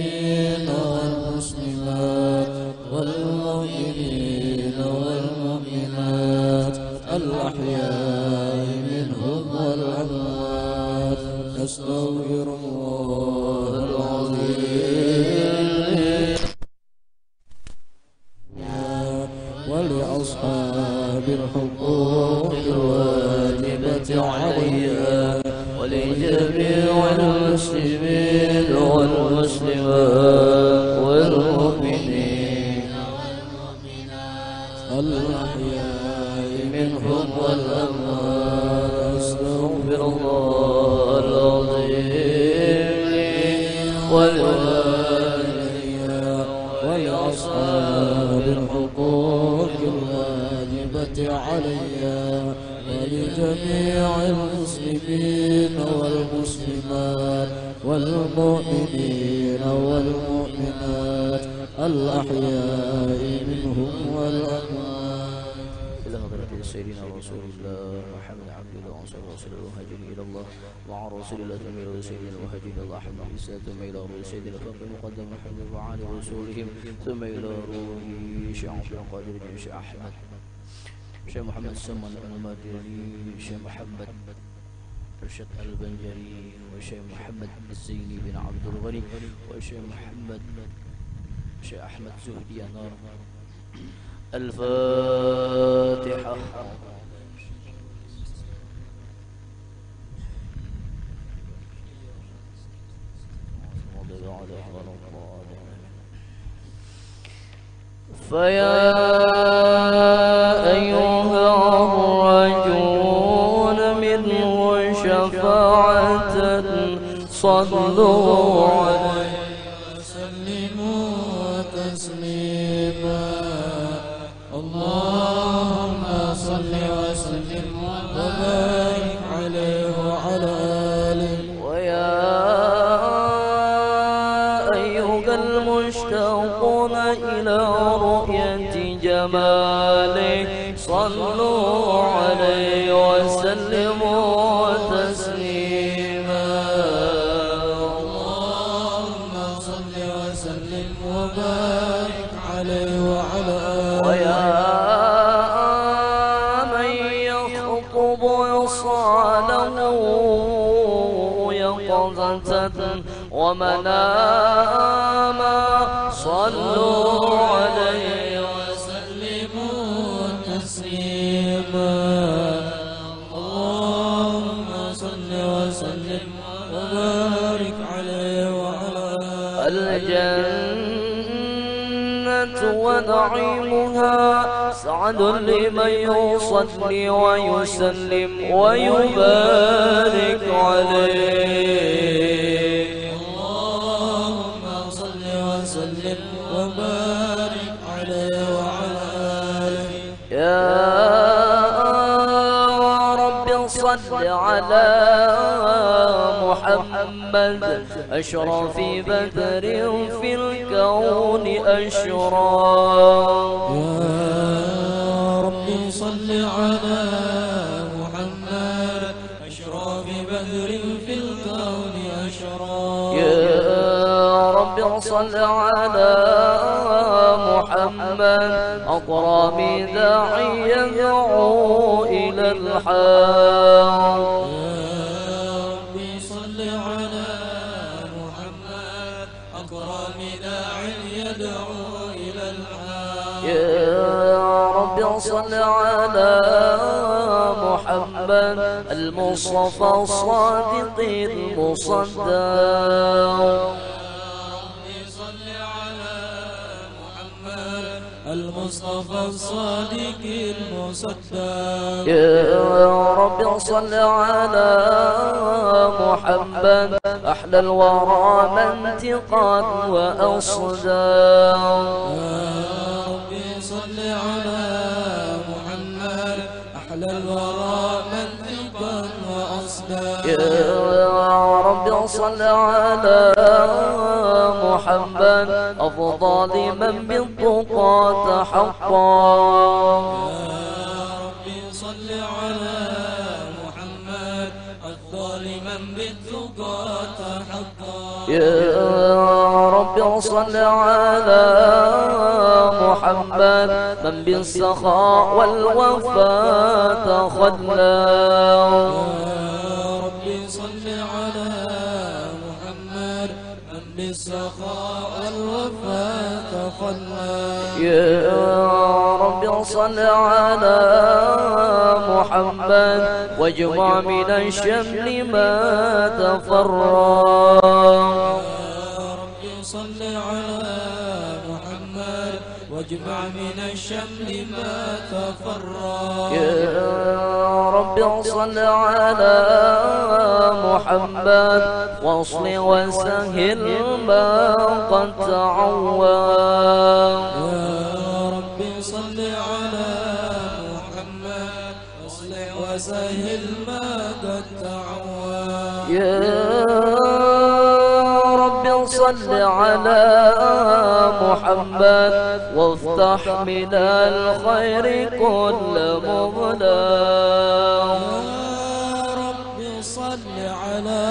والمسلمين والمسلمات والمؤمنين والمؤمنات الأحياء منهم والأموات نستغفر الله العظيم ولأصحاب الحقوق الواجبة عليها ولجميع المسلمين والمسلمات والمؤمنين الأحياء منهم والأموات أستغفر الله العظيم ولوالدي ولأصحاب الحقوق الواجبة عليها ولجميع المسلمين والمسلمات والمؤمنين والمؤمنات الأحياء منهم والأموات إلى حضرة سيدنا رسول الله محمد عبد الله وصلى رسول المهاجر إلى الله مع رسول الله ثم إلى سيدنا المهاجر الله أحمد الإسلام ثم إلى روح سيدنا الفقر مقدم محمد وعلى رسولهم ثم إلى روح شيخ عبد القادر بن شيخ أحمد شيخ محمد سمن المادري شيخ محمد رشد البنجري وشيخ محمد الزيني بن عبد الغني وشيخ محمد شيخ أحمد زهدي نار الفاتحة. فيا أيها الرجون منه شفاعة صلوا عليه وسلموا تسليما اللهم صل وسلم وبارك عليه وعلى آله. ويا أيها المشتاقون إلى رؤية جماله صلوا عليه وسلموا تسليما اللهم صل وسلم وبارك عليه وعلى آله. ويا من يخطب صاله يقظة ومناما صلوا عليه وسلموا تسليما اللهم صل وسلم وبارك عليه وعلى الجنة ونعيمها سعد لمن يصلي ويسلم ويبارك عليه. اللهم صل وسلم وبارك عليه وعلى آله. يا رب صل على محمد أشرف بدر في الكون أشراق. يا ربي صل على محمد أشرف بدر في الكون أشراق. يا رب صل على محمد أكرم داعي يدعو إلى الحق. يا رب صل على محمد المصطفى الصادق المصدق. المصطفى الصادق المصدق. يا رب صل على محمد أحلى الورى منطقا وأصداق. يا رب صل على محمد أحلى الورى منطقا وأصداق. يا رب صل على محمد أفضل من بالتقى تحقا. يا رب صل على محمد أفضل من بالتقى تحقا. يا رب رب صل على محمد من بالسخاء والوفاء تخلى بالسخاء والوفاء تخلى يا رب صل على محمد واجمع من الشمل ما تفرق يا رب صل على محمد واجمع من الشمل ما تفرق يا رب صل على محمد واصل وسهل ما قد تعوى يا رب صل على محمد واصل وسهل ما قد تعوى يا رب صل على محمد وافتح من الخير كل مظلم صل على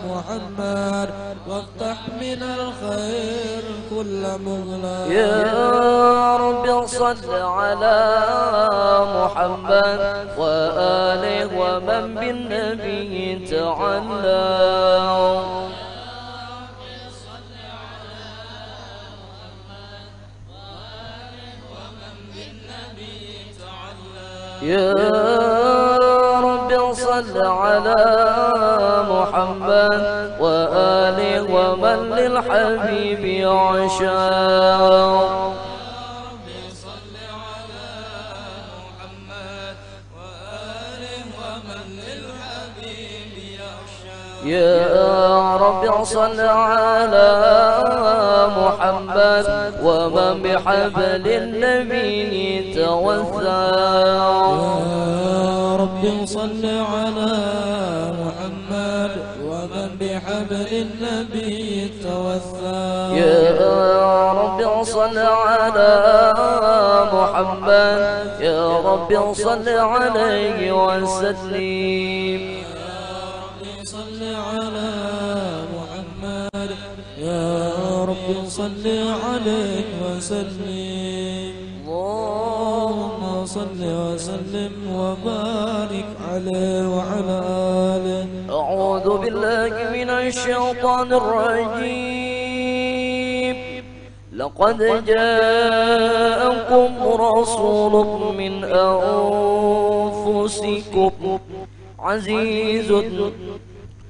محمد وافتح من الخير كل مغلق يا رب صل على محمد وآله ومن بالنبي تعلم يا رب صل على محمد وآله ومن للحبيب عشاق يا رب صل على محمد ومن بحبل النبي توسع يا رب صل على محمد ومن بحبل النبي توسع يا رب صل على محمد يا رب صل عليه وسلم صل على محمد يا رب صل عليه وسلم اللهم صل وسلم وبارك عليه وعلى آله أعوذ بالله من الشيطان الرجيم لقد جاءكم رسول من أنفسكم عزيز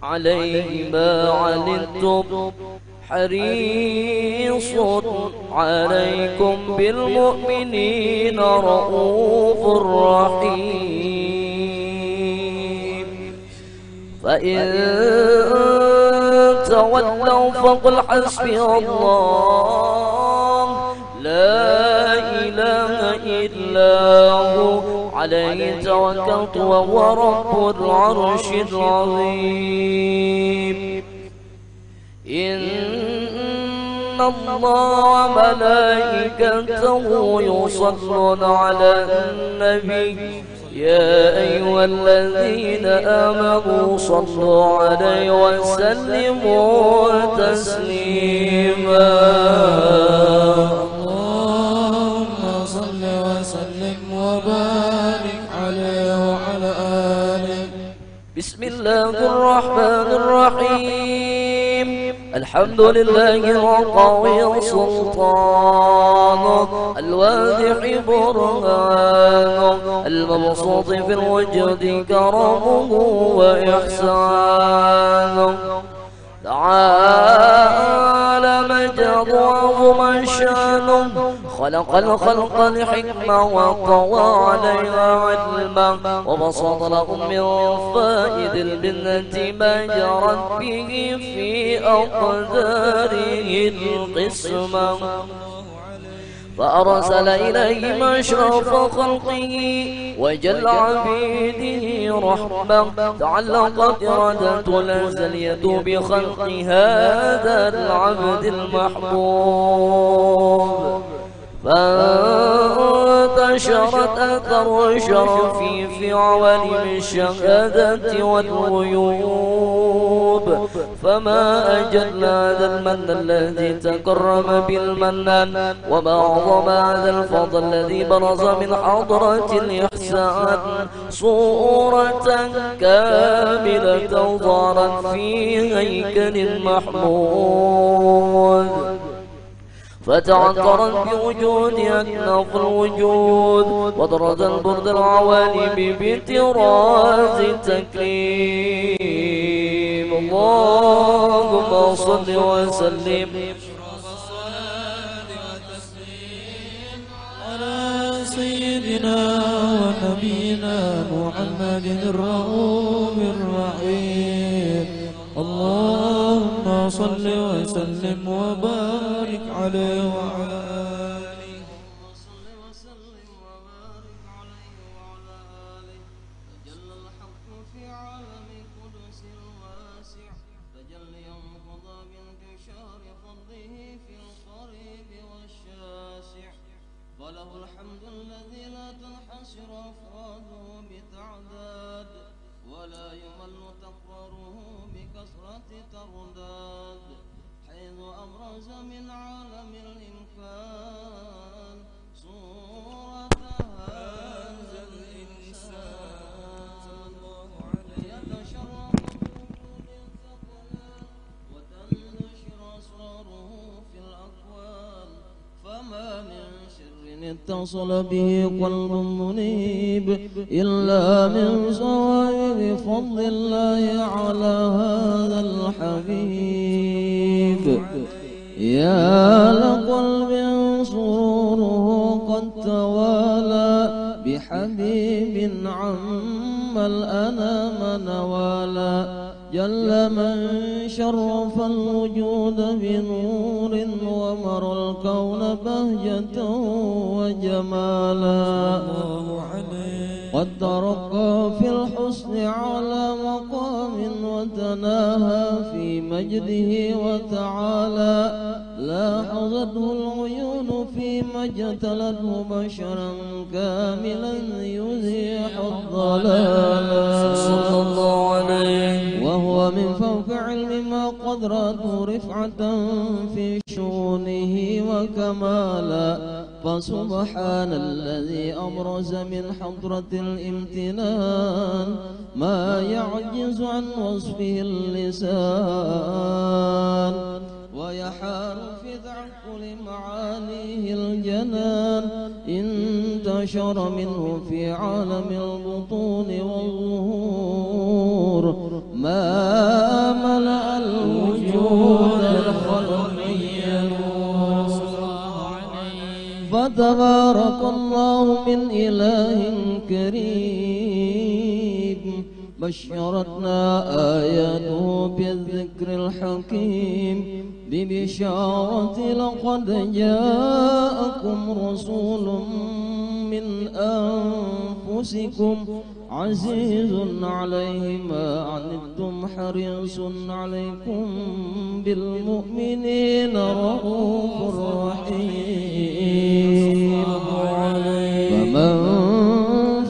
عليه ما عنتم حريص عليكم بالمؤمنين رؤوف رحيم فإن تولوا فقل حسبي الله لا إله إلا هو عليه توكلت وهو رب العرش العظيم إن الله وملائكته يصلون على النبي يا أيها الذين آمنوا صلوا عليه وسلموا تسليما اللهم صل وسلم وبارك عليه وعلى آله بسم الله الرحمن الرحيم الحمد لله القوي سلطانه الواضح برهانه المبسوط في الوجود كرمه وإحسانه تعالى مجد وعظم شانه خلق الخلق لحكمة وقوى عليها علما وبسط لهم من فائد البنة ما جرت به في أقداره القسمة فأرسل إليهم أشرف خلقه وجل عبيده رحمة تعلقت إرادة الأزلية بخلق هذا العبد المحبوب فانتشر انتشرت أثر شرفي في عوالم الشهادة والغيوب. فما أجل هذا المن الذي تكرم بالمنان، وما أعظم هذا الفضل الذي برز من حضرة الإحسان صورة كاملة ظهرت في هيكل محمود، فتعطرت بوجود أكناف الوجود، وطرز البرد العوالم بطراز تكريم. اللهم صل وسلم على سيدنا ونبينا محمد الرؤوف الرحيم. اللهم صل وسلم وبارك عليه وعلى آله. صل وسلم وبارك عليه وعلى آله. تجلى الحق في عالم قدس الواسع، تجليا قضى بانتشار فضله في القريب والشاسع. فله الحمد الذي لا تنحصر أفراده بتعداد، ولا يمل تكراره بكثرة ترداد، حيث أبرز من عالم الإمكان صورة هذا الإنسان، يتشرف بوجود الثقلان وتنتشر أسراره في الأكوان. فما من سر اتصل به قلب منيب إلا من صوائب فضل الله على هذا الحبيب. يا لقلب سروره قد توالى بحبيب عم الأنام نوالا، جل من شرف الوجود بنور ومر الكون بهجة وجمالا. قد ترقى في الحسن على مقام وتناهى في مجده وتعالى، لاحظته العيون فيما اجتلته بشرا كاملا يزيح الضلال صلى الله عليه، وهو من فوق علم ما قدرته رفعة في شؤونه وكمالا. فسبحان الذي أبرز من حضرة الامتنان ما يعجز عن وصفه اللسان، ويحار في تعقل معانيه الجنان. انتشر منه في عالم البطون والظهور ما ملأ الوجود الخلقي نور. فتبارك الله من إله كريم، بشرتنا آياته بالذكر الحكيم ببشارة لقد جاءكم رسول من أنفسكم عزيز عليه ما عنتم حريص عليكم بالمؤمنين رؤوف رحيم. فمن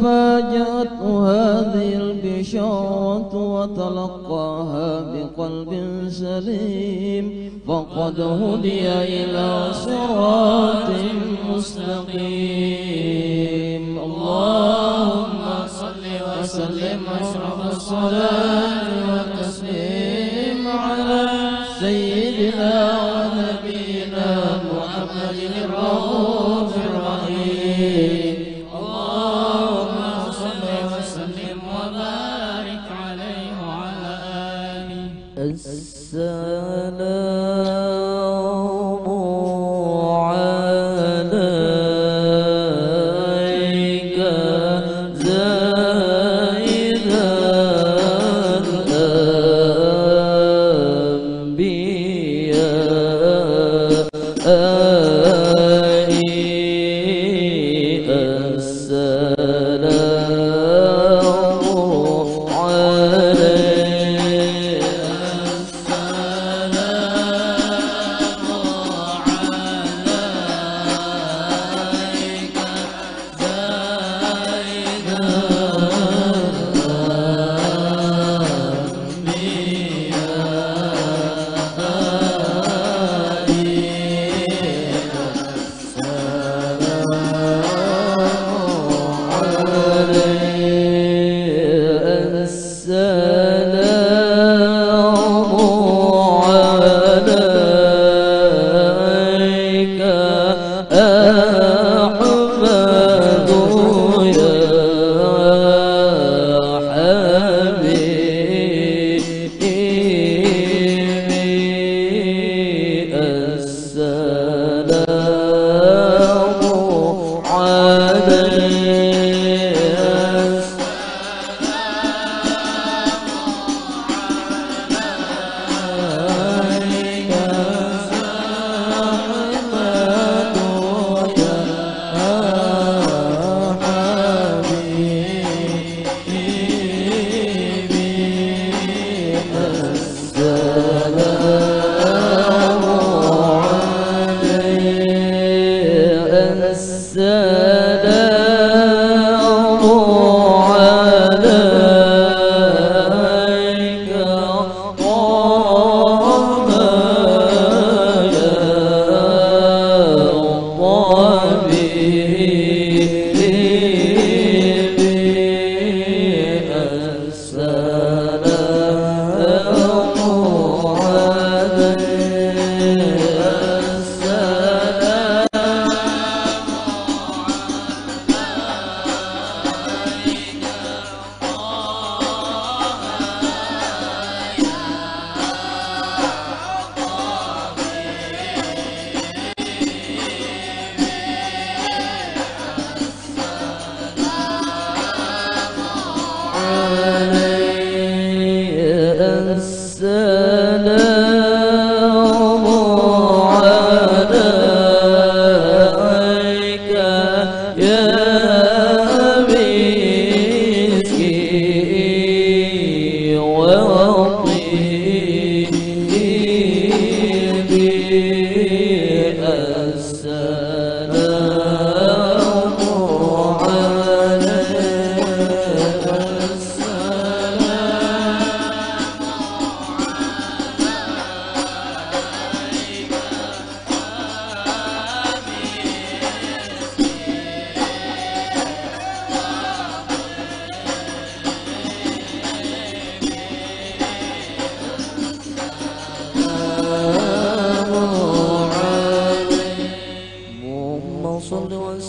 فاجأته هذه البشارة وتلقاها بقلب سليم فقد هدي إلى صراط مستقيم. اللهم صل وسلم أشرف الصلاة والتسليم على سيدنا ونبينا محمد الرؤوف الرحيم. اللهم صل وسلم وبارك عليه وعلى آله. السلام عليك زائد الأنبياء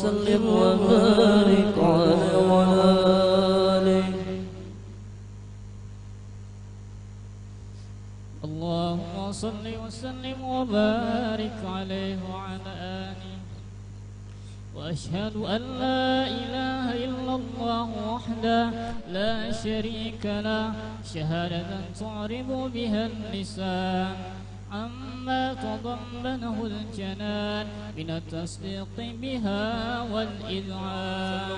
وسلم وبارك عليه وعلى آله. اللهم صل وسلم وبارك عليه وعلى آله. وأشهد أن لا إله إلا الله وحده لا شريك له شهادة تعرب بها اللسان عما تضمنه الجنان من التصديق بها والإذعان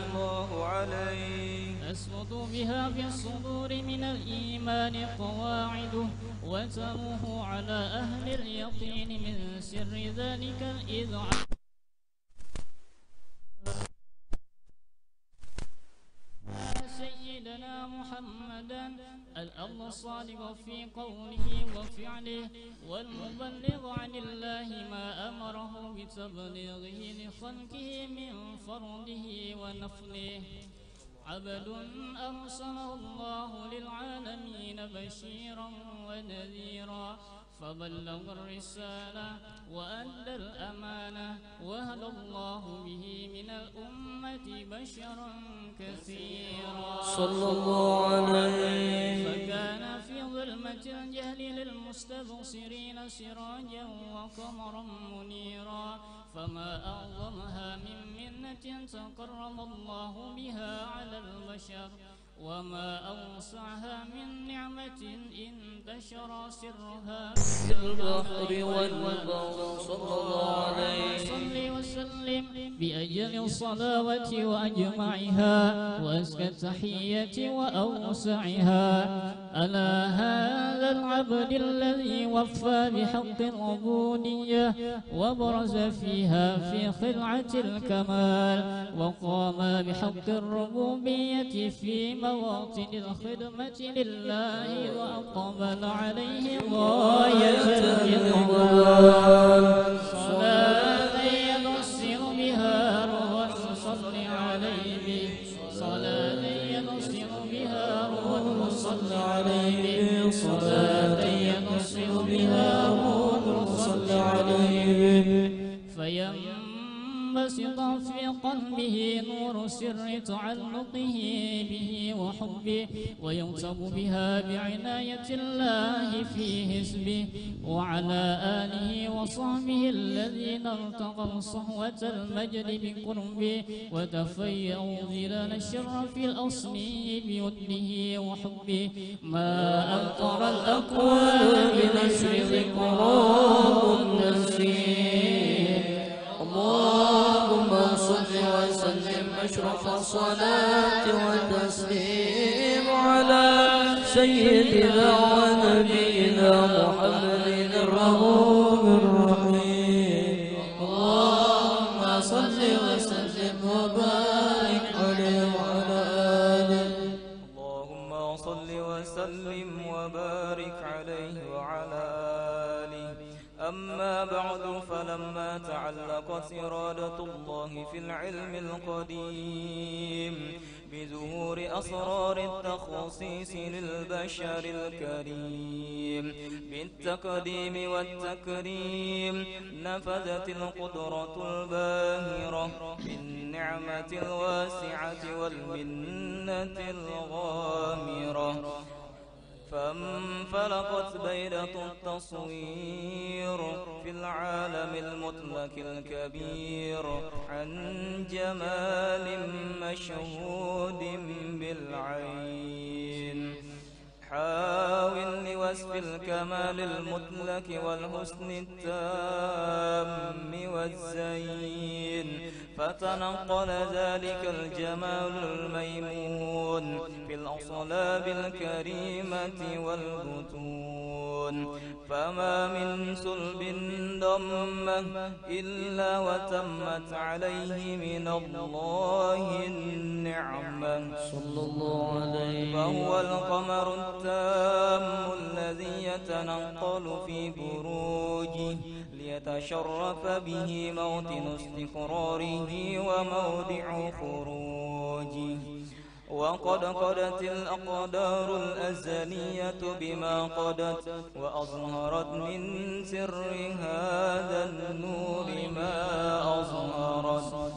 تسقط بها في الصدور من الإيمان قواعده وتروح على أهل اليقين من سر ذلك الإذعان. سيدنا محمدا الله الصادق في قوله وفعله والمبلغ عن الله ما أمره بتبليغه لخلقه من فرضه ونفله. عبد أرسله الله للعالمين بشيرا ونذيرا فبلغ الرسالة وأدى الأمانة وهدى الله به من الأمة بشرا كثيرا صلى الله عليه. فكان في ظلمة الجهل للمستبصرين سراجا وقمرا منيرا فما أعظمها من منة تقرب الله بها على البشر وما أوسعها من نعمة انتشر سرها في البحر والبر. صلى الله عليه. صل وسلم بأجل الصلاة وأجمعها وأزكى التحية وأوسعها على هذا العبد الذي وفى بحق العبودية وبرز فيها في خلعة الكمال وقام بحق الربوبية في مواطن الخدمة لله وأقبل عليه غاية الإقبال. صلاة يبصر بها روح صل عليه صلاة يبصر بها روح صل عليه صلاة يبصر بها روح صل عليه فينبسط في قلبه نور سر تعلقه به وحبه وينصب بها بعناية الله في حزبه وعلى آله وصحبه الذين ارتقوا صهوة المجد بقربه وتفيأوا ظلال الشرف الأصلي بوده وحبه ما أمطر الأكوان بنشر ذكراه النسيم. اللهم صل وسلم أشرف الصلاة والتسليم على سيدنا ونبينا محمد الرؤوف الرحيم. اللهم صل وسلم وبارك عليه وعلى آله. اللهم صل وسلم وبارك عليه وعلى آله. أما بعد فلما تعلقت إرادة الله في العلم القديم بظهور أسرار التخصيص للبشر الكريم بالتقديم والتكريم نفذت القدرة الباهرة بالنعمة الواسعة والمنة الغامرة فانفلقت بيدة التصوير في العالم المطلق الكبير عن جمال مشهود بالعين حاول لوصف الكمال المطلق والحسن التام والزين فتنقل ذلك الجمال الميمون في الأصلاب الكريمة والبطون فما من صلب ضمه إلا وتمت عليه من الله النعمة صلى الله عليه. فهو القمر التام الذي يتنقل في بروجه ليتشرف به موطن استقراره وموضع خروجه وقد قدت الأقدار الأزلية بما قدت وأظهرت من سر هذا النور ما أظهرت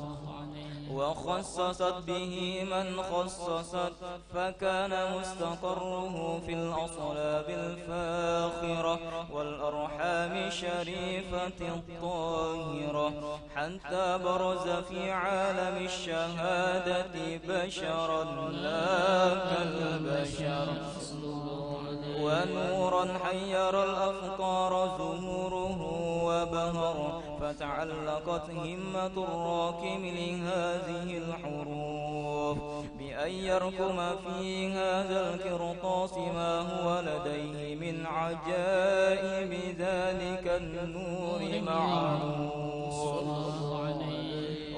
وخصصت به من خصصت، فكان مستقره في الأصلاب الفاخرة والأرحام الشريفة الطاهرة، حتى برز في عالم الشهادة بشرا لا كالبشر، ونورا حير الأفكار زهوره وبهر، فتعلقت همة الراكم لهذه الحروف بأن يركم في هذا القرطاس ما هو لديه من عجائب ذلك النور معروف.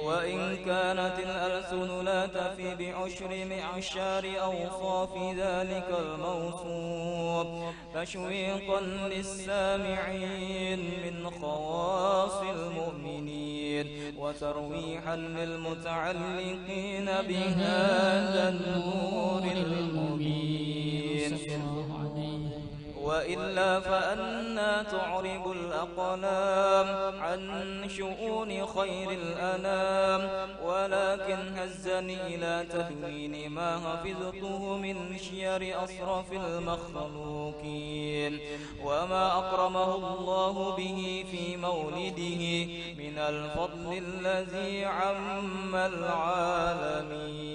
وإن كانت الألسن لا تفي بعشر معشار أوصاف ذلك الموصوف تشويقا للسامعين من خواص المؤمنين، وترويحا للمتعلقين بهذا النور المبين. وإلا فأنا تعرب الأقلام عن شؤون خير الأنام، ولكن هزني إلى تهوين ما حفظته من شير أصرف المخلوقين، وما أكرمه الله به في مولده من الفضل الذي عم العالمين.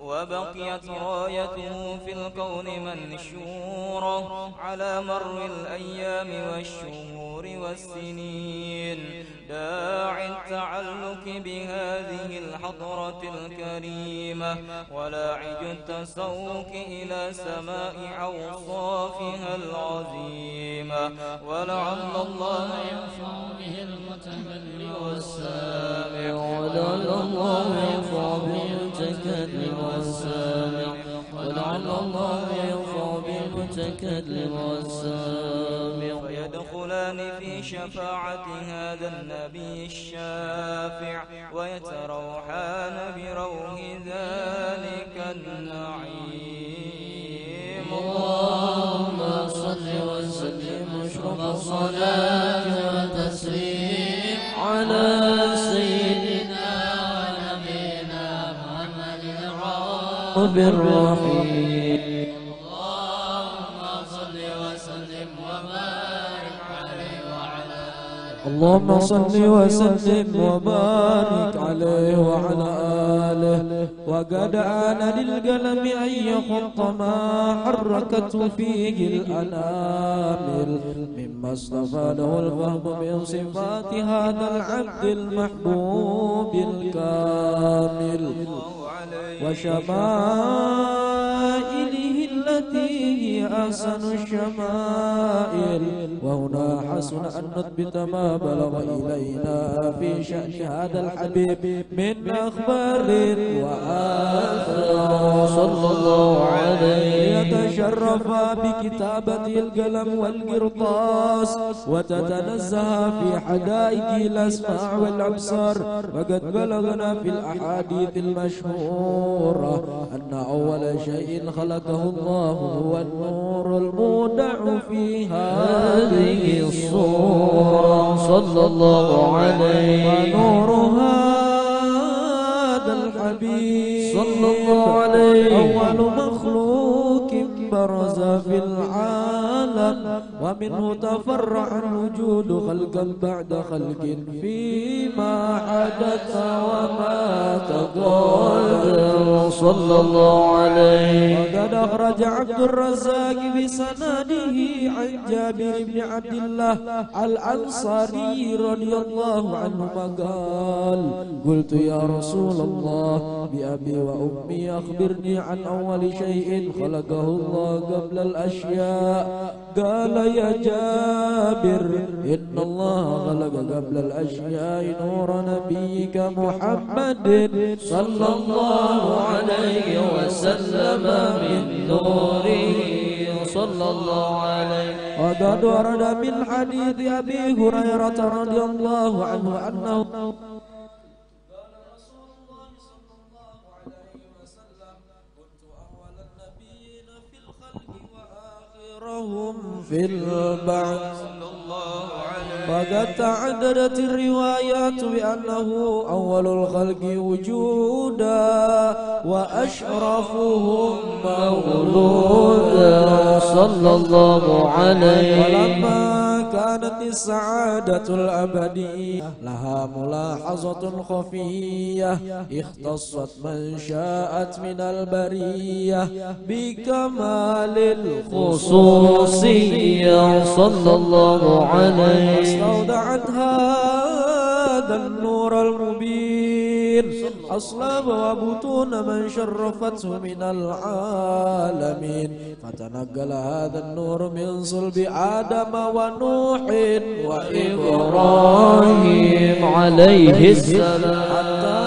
وبقيت رايته في الكون منشورة على مر الأيام والشهور والسنين، داعي التعلق بهذه الحضرة الكريمة، ولاعج التسوق إلى سماء أوصافها العظيمة، ولعل الله ينفع به المتكلم والسامع، ولعل الله ينفع به المتكلم والسامع، ولعل الله ينفع بالمتكلم والسامع، فيدخلان في شفاعة هذا النبي الشافع، ويتروحان بروح ذلك النعيم. اللهم صل وسلم واشرف الصلاة والتسليم على سيدنا ونبينا محمد الرؤوف الرحيم. اللهم صل وسلم وبارك عليه وعلى آله، اللهم صل وسلم وبارك عليه وعلى آله. وقد آن للقلم أن يخط ما حركته فيه الأنامل مما اصطفى له الفهم من صفات هذا العبد المحبوب الكامل وشمائله التي هي أحسن الشمائل. وهنا حسن أن نثبت ما بلغ إلينا في شأن هذا الحبيب من أخبار وآثار صلى الله عليه، يتشرف بكتابة القلم والقرطاس وتتنزه في حدائق الأسماع والأبصار. وقد بلغنا في الأحاديث المشهورة أن أول شيء خلقه الله هو النور المودع في هذه الصورة صلى الله عليه. ونور هذا الحبيب صلى الله عليه أول مخلوق برز في العالم، ومنه تفرع الوجود خلقا بعد خلق فيما حدث وما تقدم صلى الله عليه. وقد أخرج عبد الرزاق بسنده عن جابر بن عبد الله الأنصاري رضي الله عنهما قال: قلت يا رسول الله بأبي وأمي أخبرني عن أول شيء خلقه الله قبل الأشياء. قال: يا جابر إن الله خلق قبل الأشياء نور نبيك محمد صلى الله عليه وسلم من نوره صلى الله عليه. وقد ورد من حديث أبي هريرة رضي الله عنه أنه أجرهم في البعث. وقد تعددت الروايات بأنه أول الخلق وجودا وأشرفهم مولودا صلى الله عليه. ولما كانت السعادة الأبدية لها ملاحظة خفية اختصت من شاءت من البرية بكمال الخصوصية صلى الله عليه. استودعت هذا النور المبين أصلاب وبطون من شرفته من العالمين، فتنقل هذا النور من صلب آدم ونوح وإبراهيم عليه السلام، حتى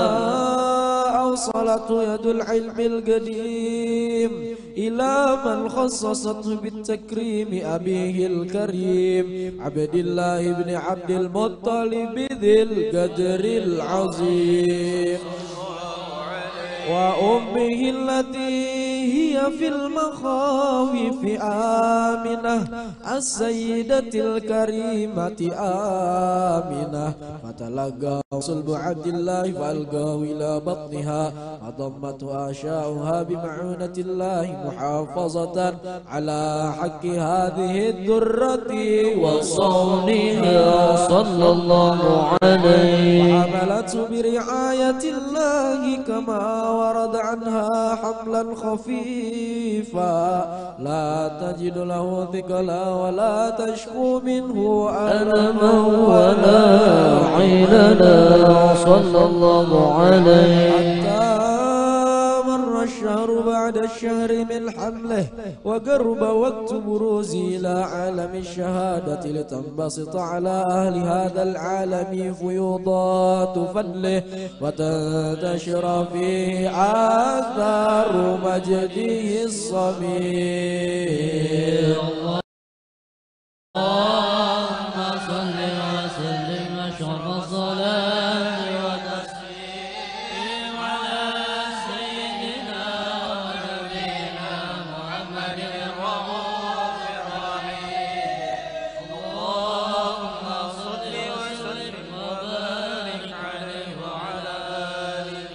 أوصلت يد العلم القديم إلى من خصصته بالتكريم أبيه الكريم عبد الله بن عبد المطلب ذي القدر العظيم، وأمه التي هي في المخاوف آمنة السيدة الكريمة آمنة، فتلقى صلب عبد الله فألقاه إلى بطنها فضمته أشاؤها بمعونة الله محافظة على حق هذه الذرة وصونها صلى الله عليه، وحملته برعاية الله كما ورد عنها حملا خفيفا لا تجد له ثقلا ولا تشكو منه ألما ولا عيننا صلى الله عليه، حتى مر الشهر بعد الشهر من حمله وقرب وقت بروزه إلى عالم الشهادة لتنبسط على أهل هذا العالم فيوضات فضله وتنتشر فيه آثار مجده الصميم. اللهم صل وسلم أشرف الصلاة وتسليم على سيدنا ونبينا محمد الرؤوف الرحيم. اللهم صل وسلم وبارك عليه وعلى آله.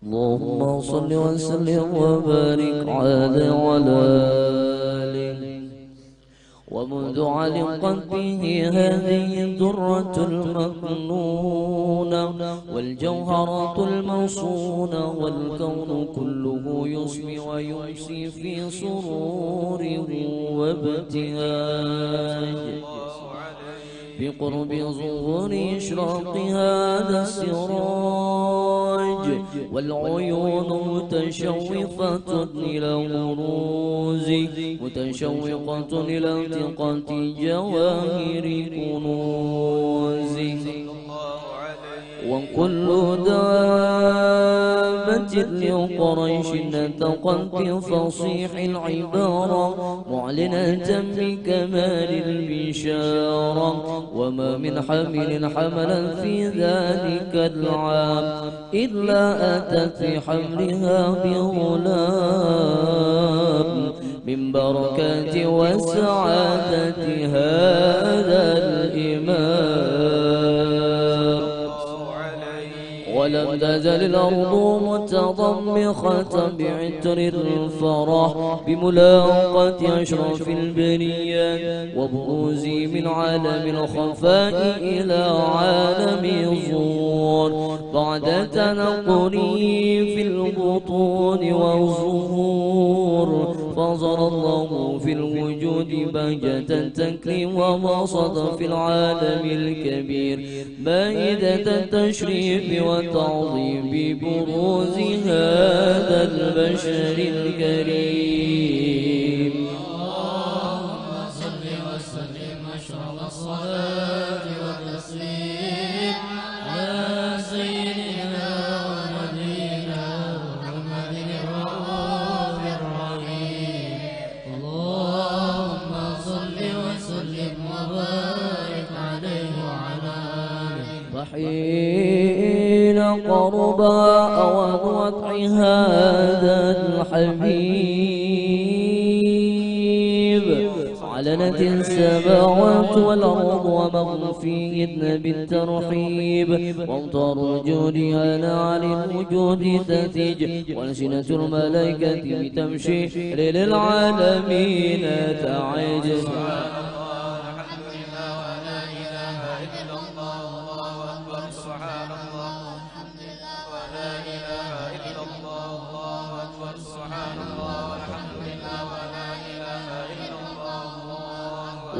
اللهم صل وسلم وبارك عليه وعلى آله. ومنذ علقت به هذه الدرة المكنونة والجوهرة الموصونة والكون كله يسمي ويمسي في سرور وابتهاج بقرب ظهور إشراق هذا السراج، والعيون متشوفة إلى بروزه متشوقة إلى التقاط جواهر كنوزه. وكل دابة لقريش نطقت بفصيح العبارة معلنة بكمال البشارة، وما من حمل حملا في ذلك العام إلا أتت في حملها بغلام من بركات وسعادة هذا الإمام. ولم تزل الأرض متضمخة بعطر الفرح بملاقاة أشرف البريات وبروزي من عالم الخفاء إلى عالم الظهور بعد تنقلي في البطون والظهور. فظهر الله في الوجود بهجة التكريم وبسط في العالم الكبير مائدة التشريف والتعظيم ببروز هذا البشر الكريم. اللهم صل وسلم أشرف الصلاة والتسليم على سيدنا ونبينا محمد الرؤوف الرحيم. اللهم صل وسلم وبارك عليه وعلى آله. وحين قربا أوان وضع هذا الحبيب علنت السماوات والأرض ومن فيهن بالترحيب، وامطار الوجود على الوجود تتج وألسنة الملائكة بتمشي للعالمين تعجز.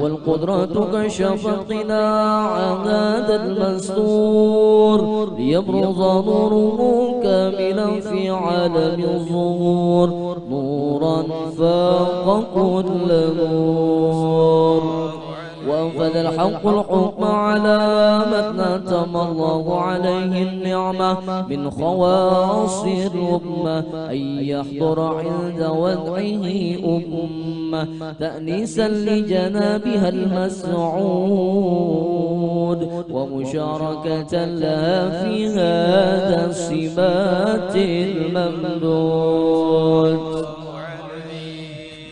والقدرة كشفت قناع هذا المستور ليبرز نوره كاملا في عالم الظهور نورا فاق كل نور. وأنفذ الحق الحكم على من أتم الله عليه النعمة من خواص الأمة أن يحضر عند وضعه أمة تأنيسا لجنابها المسعود ومشاركة لها في هذا السمات الممدود.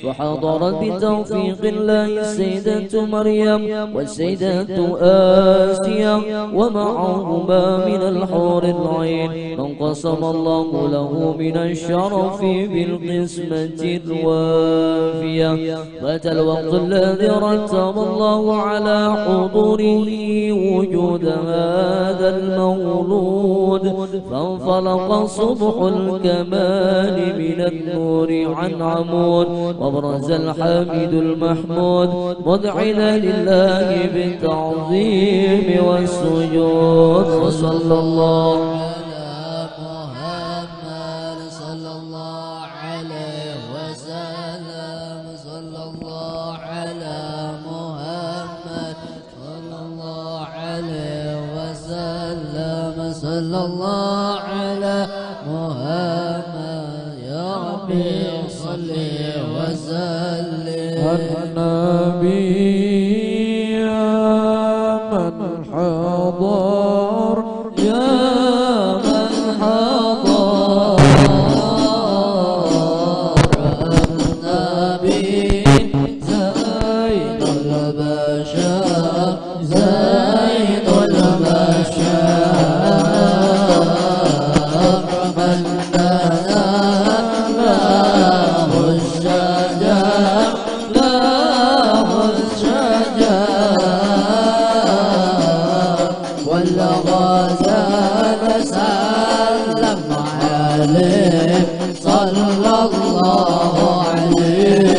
فحضرت بتوفيق الله السيدة مريم والسيدة آسيا ومعهما من الحور العين من قسم الله له من الشرف بالقسمة الوافية. فات الوقت الذي رتب الله على حضوره وجود هذا المولود، فانفلق صبح الكمال من النور عن عمود وابرز الحميد المحمود مذعنا لله بالتعظيم والسجود. وصلى الله على محمد صلى الله عليه وسلم. صلى الله على محمد صلى الله عليه وسلم. صلى الله على محمد يا ربي صل وسلم. النبي زين المشاعر من له الشجر له الشجر والغزال سلم عليه صلى الله عليه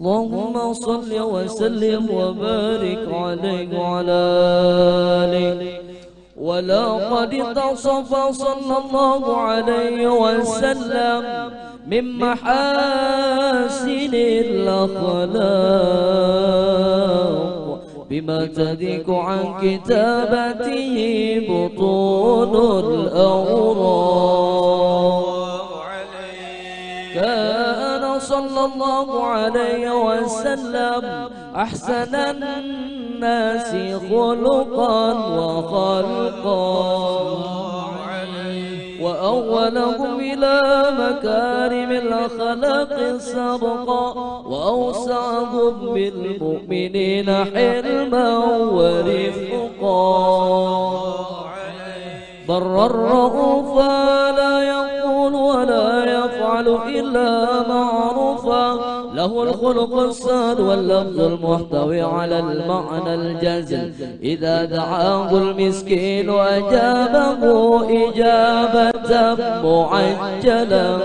اللهم صل وسلم وبارك عليه وعلى آله ولقد اتصف صلى الله عليه وسلم من محاسن الأخلاق بما تذيك عن كتابته بطون الأوراق. كان صلى الله عليه وسلم أحسن الناس خلقا وخلقا وأولهم إلى مكارم الأخلاق سبقا وأوسعهم بالمؤمنين حلما ورفقا برا رؤوفا لا يقول يفعل إلا معروفا، له الخلق الساد واللفظ المحتوي على المعنى الجازل، إذا دعاه المسكين أجابه إجابة معجلة،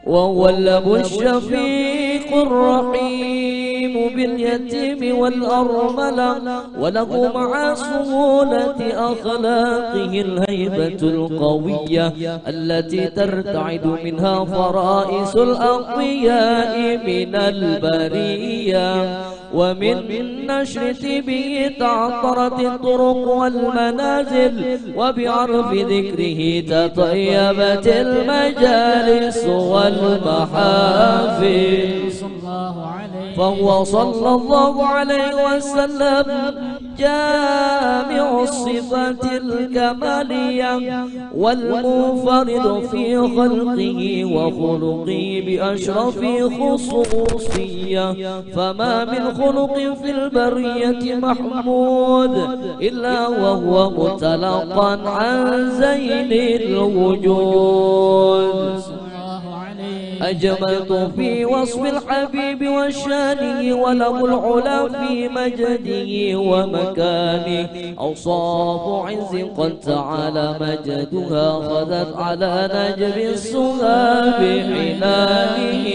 وهو الأب الشفيق الرحيم باليتيم والأرملة، وله مع سهولة أخلاقه الهيبة القوية التي ترتعد منها فرائس الأقوياء من البرية، ومن نشر به تعطرت الطرق والمنازل، وبعرف ذكره تطيبت المجالس والمحافل، فهو صلى الله عليه وسلم جامع الصفات الكمالية والمنفرد في خلقه وخلقه بأشرف خصوصية، فما من خلق في البرية محمود إلا وهو متلقى عن زين الوجود. أجملت في وصف الحبيب وشانه، وله العلا في مجده ومكانه، أوصاف عز قد تعالى مجدها خذت على نجم السها بحنانه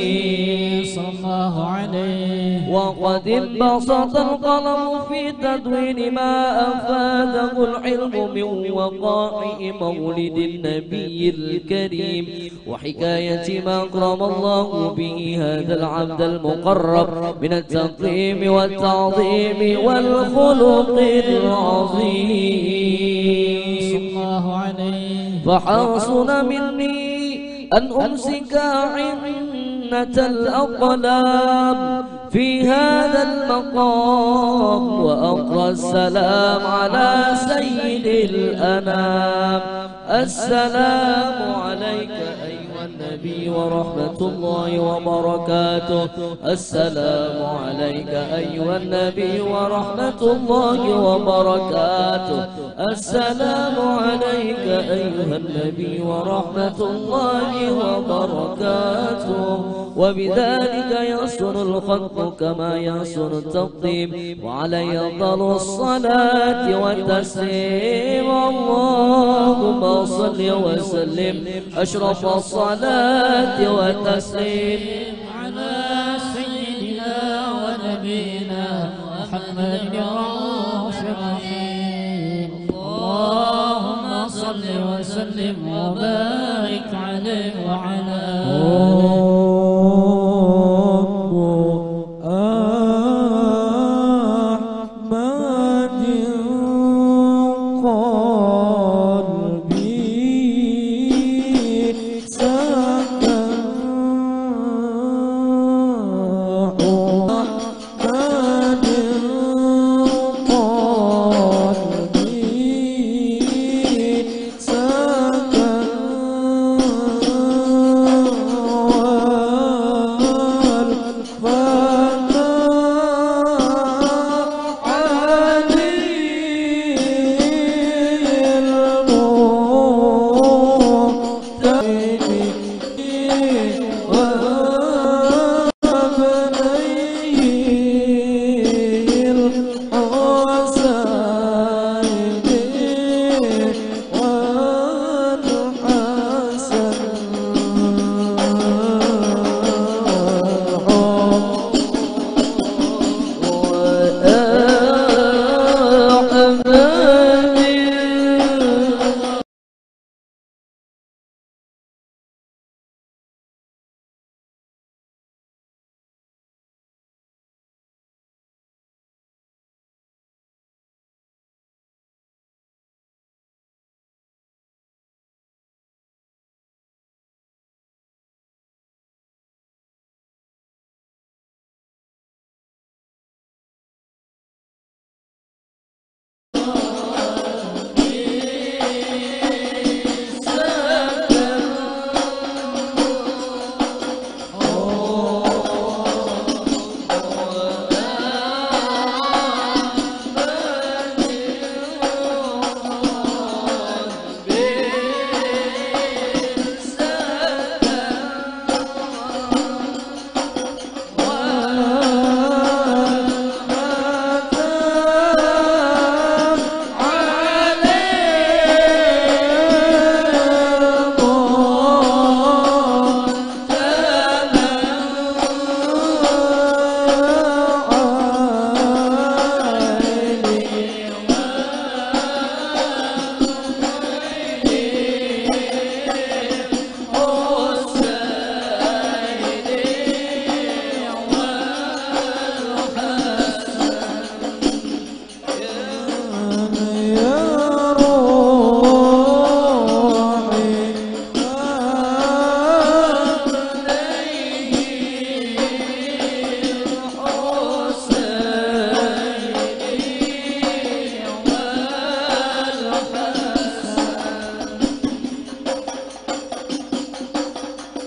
صلى الله عليه، وقد انبسط القلم في تدوين ما أفاده العلم من وقائع مولد النبي الكريم، وحكاية ما أكرم الله به هذا العبد المقرب من التقديم والتعظيم والخلق العظيم، فحاصل مني أن أمسك عنة الأقلام في هذا المقام، وأقرأ السلام على سيد الأنام. السلام عليك أيها النبي ورحمة الله وبركاته، السلام عليك أيها النبي ورحمة الله وبركاته، السلام عليك أيها النبي ورحمة الله وبركاته. وبذلك يحسن الخلق كما يحسن التقديم، وعليه أفضل الصلاة والتسليم. اللهم صل وسلم أشرف الصلاة والتسليم على سيدنا ونبينا محمد الرؤوف الرحيم. اللهم صل وسلم وبارك عليه وعلى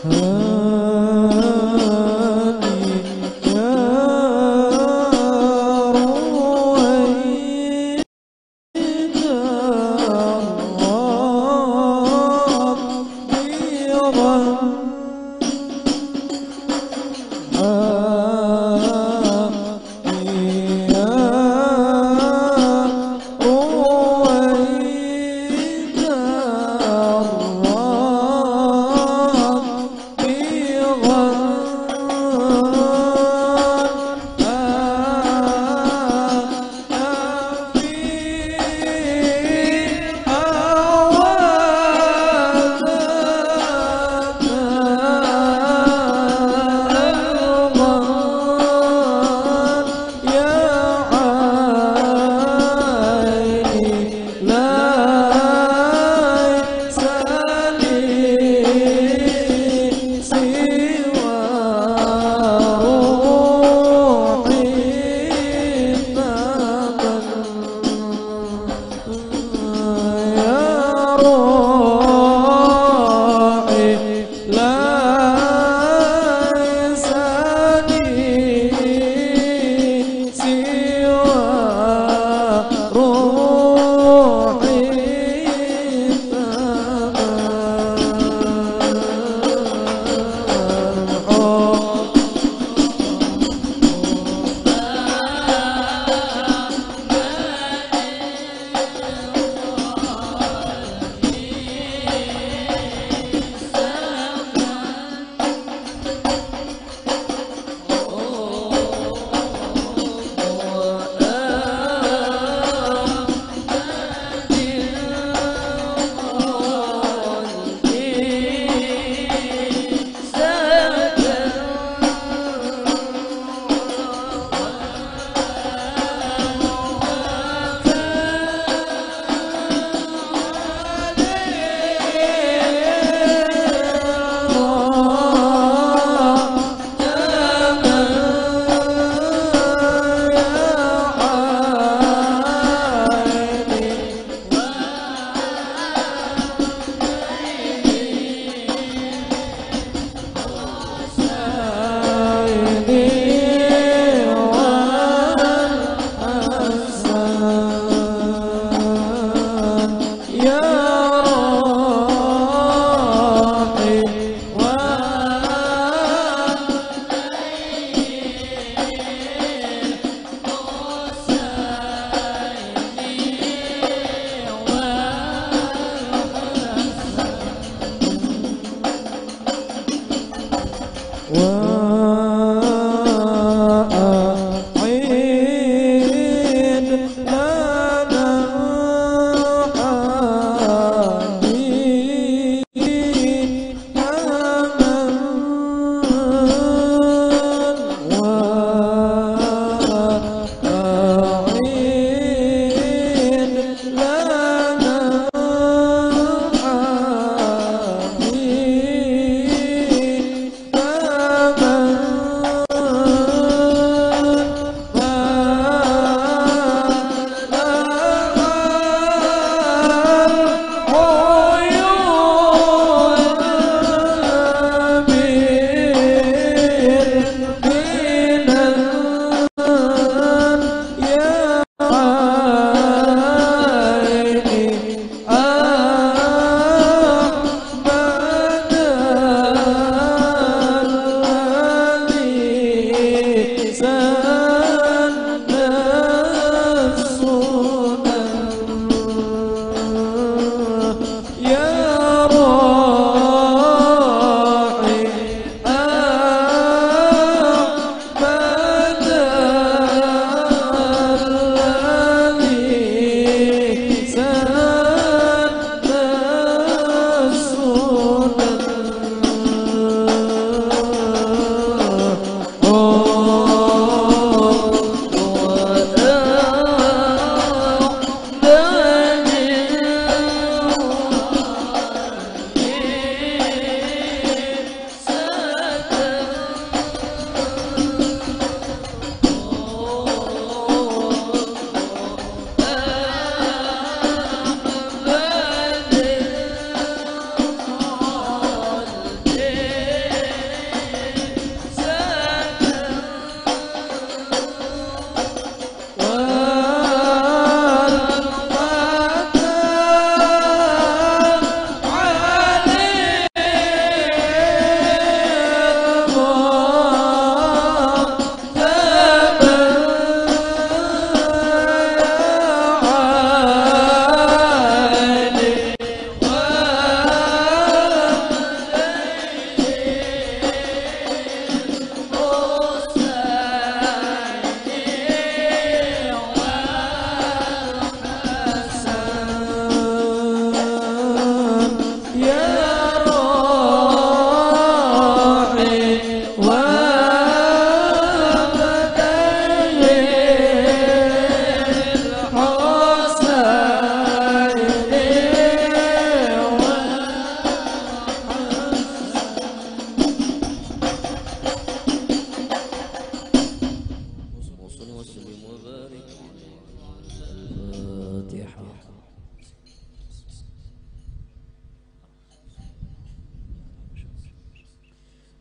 Lama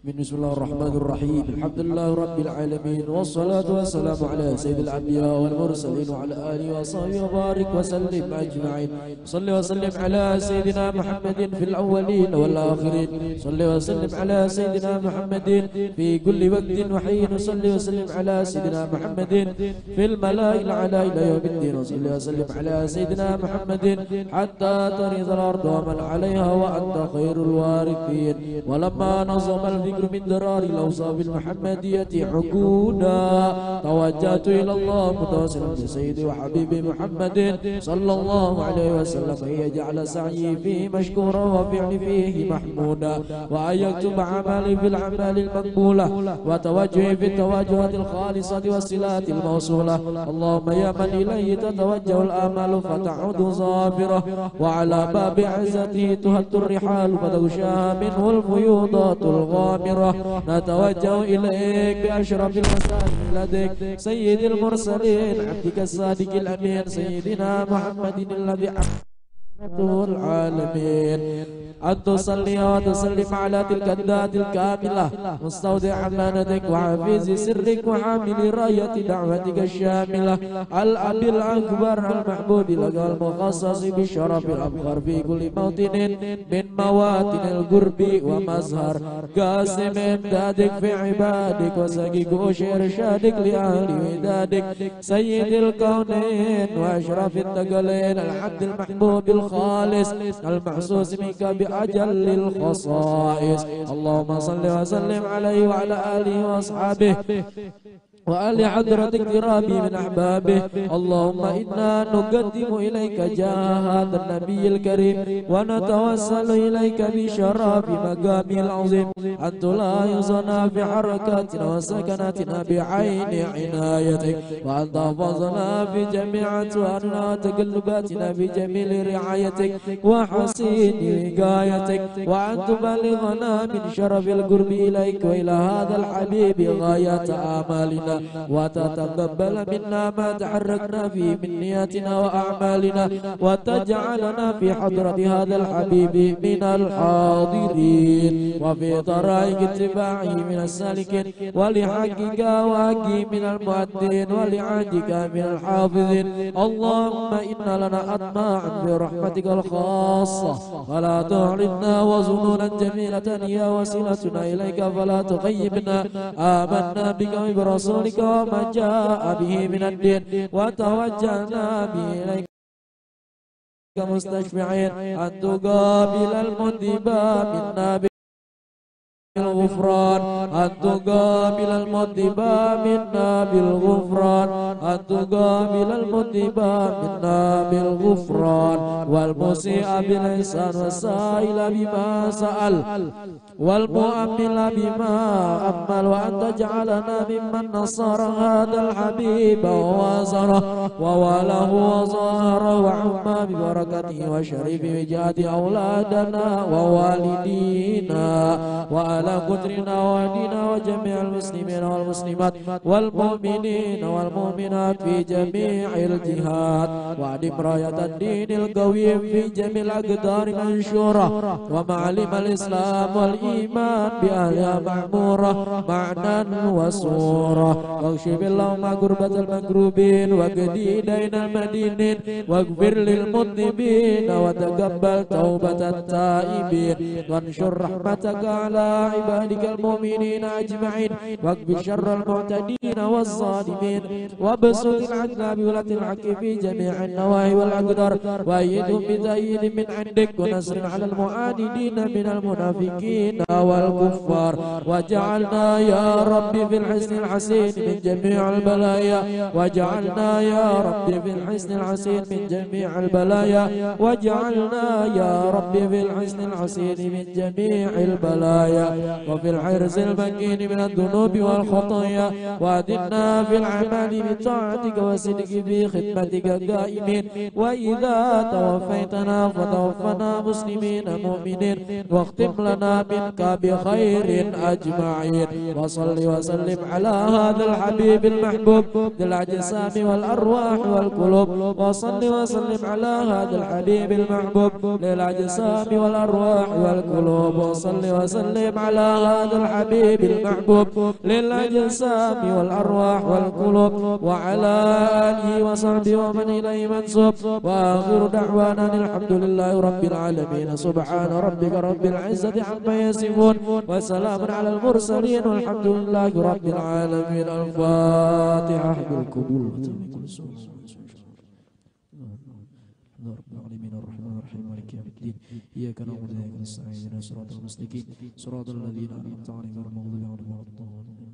بسم الله الرحمن الرحيم. الحمد لله رب العالمين، والصلاة والسلام على سيد الأنبياء والمرسلين وعلى آله وصحبه وبارك وسلم أجمعين. صل وسلم على سيدنا محمد في الأولين والآخرين. صل وسلم على سيدنا محمد في كل وقت وحين. صل وسلم على سيدنا محمد في الملائكة الأعلى إلى يوم الدين. وصل وسلم على سيدنا محمد حتى ترث الأرض ومن عليها وأنت خير الوارثين. ولما نظم الذكر من درار الأوصاف المحمدية عقودا توجهت إلى الله متواصلا بسيدي وحبيبي محمد صلى الله عليه وسلم أن يجعل سعيي فيه مشكورا وفعلي فيه محمودا، وأن يكتب عملي في الأعمال المقبولة وتوجهي في التوجهات الخالصة والصلات الموصولة. اللهم يا من إليه تتوجه الآمال فتعود ظافرة، وعلى باب عزته تهد الرحال فتغشاها منه الفيوضات الغامرة. نتوجه إليك بأشرف المساجد لديك سيد المرسلين عبدك الصادق الأمين سيدنا محمد الذي العالمين، أن تصلي وتسلم على تلك الذات الكاملة مستودع أمانتك وحفيظ سرك وحامل راية دعوتك الشاملة، الأب الأكبر المحبوب لك المخصص بالشرف الأبخر في كل موطن من مواطن القرب ومظهر قاسم إمدادك في عبادك وسقيك وإرشادك لأهل ودادك سيد الكونين وأشرف الثقلين العبد المحبوب الخالص المحسوس منك بأجل الخصائص. اللهم صل وسلم عليه وعلى آله وأصحابه وآل حضرة اقترابي من أحبابه. اللهم إنا نقدم إليك جاه هذا النبي الكريم ونتوسل إليك بشرف مقامه العظيم أن تلاحظنا في حركاتنا وسكناتنا بعين عنايتك، وأن تحفظنا في جميع أطوارنا وتقلباتنا بجميل رعايتك وحسين وقايتك، وأن تبلغنا من شرف القرب إليك وإلى هذا الحبيب غاية آمالنا، وتتقبل منا ما تحركنا فيه من نياتنا وأعمالنا، وتجعلنا في حضرة هذا الحبيب من الحاضرين وفي طرائق اتباعه من السالكين، ولحقك وحقه من المؤدين ولعهدك من الحافظين. اللهم إنا لنا أطماعا برحمتك الخاصة فلا تعرضنا، وظنونا جميلة هي وسيلتنا إليك فلا تخيبنا. آمنا بك وبرسولك وما جاء به من الدين وتوجهنا به إليك مستشفعين أن تقابل المذنبا منا بالغفران، أن تقابل المذنبا منا بالغفران، أن تقابل المذنبا منا بالغفران، والمسيء بالإحسان والسائل بما سأل والمؤمل بما أمل، وأن تجعلنا ممن نصر هذا الحبيب ووازره وواله وظاهره وعما ببركته وشريف وجاد أولادنا ووالدينا وعلى قدرنا وأهلنا وجميع المسلمين والمسلمات والمؤمنين والمؤمنات في جميع الجهات، وأدم راية الدين القوي في جميع الأقدار منشورة، ومعالم الإسلام والإيمان بأهلها معمورة معنى وصورة. واكشف اللهم كربة المكروبين واقضي دين المدينين واغفر للمذنبين وتقبل توبة التائبين، وانشر رحمتك على عبادك المؤمنين أجمعين، واكفي شر المعتدين والظالمين، وابسط العدل بولاة الحق في جميع النواحي والأقدار، وأيدهم بتأييد من عندك ونصر على المعاندين من المنافقين والكفار، وجعلنا يا ربي في الحسن الحسين من جميع البلايا، وجعلنا يا ربي في الحسن الحسين من جميع البلايا، وجعلنا يا ربي في الحسن الحسين من جميع البلايا، وفي الحرز المكين من الذنوب والخطايا، وأدنا في العمل بطاعتك وصدق في خدمتك قائمين، وإذا توفيتنا فتوفنا مسلمين مؤمنين، واختم لنا منك بخير أجمعين. وصل وسلم على هذا الحبيب المحبوب ذي الأجسام والأرواح والقلوب، وصل وسلم على هذا الحبيب المحبوب ذي الأجسام والأرواح والقلوب، وصل وسلم على هذا الحبيب المحبوب للأجسام والأرواح والقلوب وعلى آله وصحبه ومن إليه منسوب. وآخر دعوانا الحمد لله رب العالمين. سبحان ربك رب العزة عما يصفون وسلام على المرسلين والحمد لله رب العالمين. الفاتحة بالقبول. إياك نعبد وإياك نستعين اهدنا الصراط المستقيم صراط الذين أنعمت عليهم غير المغضوب عليهم ولا الضالين.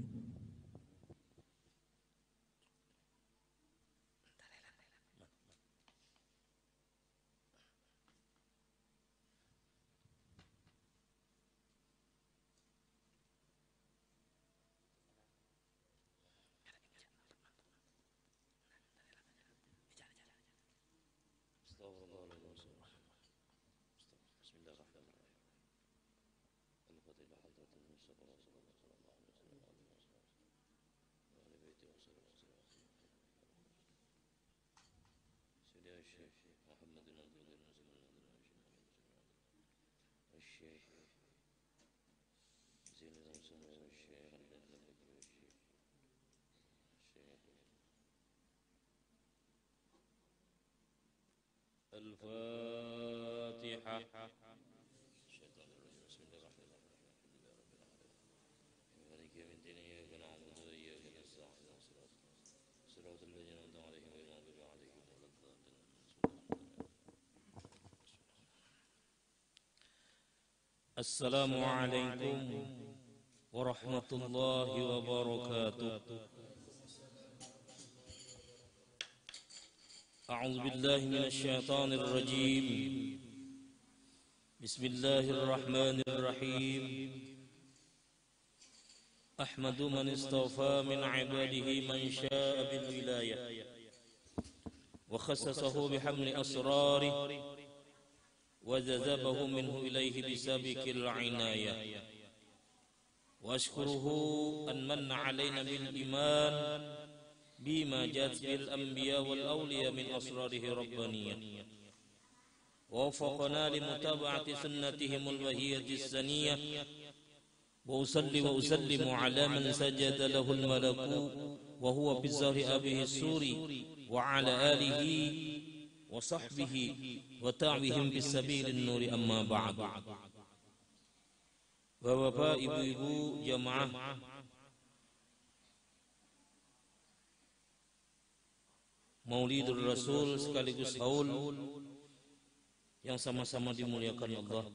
الفاتحة. السلام عليكم ورحمة الله وبركاته. أعوذ بالله من الشيطان الرجيم. بسم الله الرحمن الرحيم. أحمد من اصطفى من عباده من شاء بالولاية وخصصه بحمل أسراره وجذبه منه إليه بسابق العناية. وأشكره أن من علينا بالإيمان بما جاءت به الأنبياء والأولياء من أسراره ربانية ووفقنا لمتابعة سنتهم البهية السنية. وأصلي وأسلم على من سجد له الملك وهو بالزهر أبيه السوري وعلى آله وصحبه وتعبهم بالسبيل النور. أما بعد. Bapak, ibu-ibu, jamaah Maulidul Rasul sekaligus haul yang sama-sama dimuliakan Allah.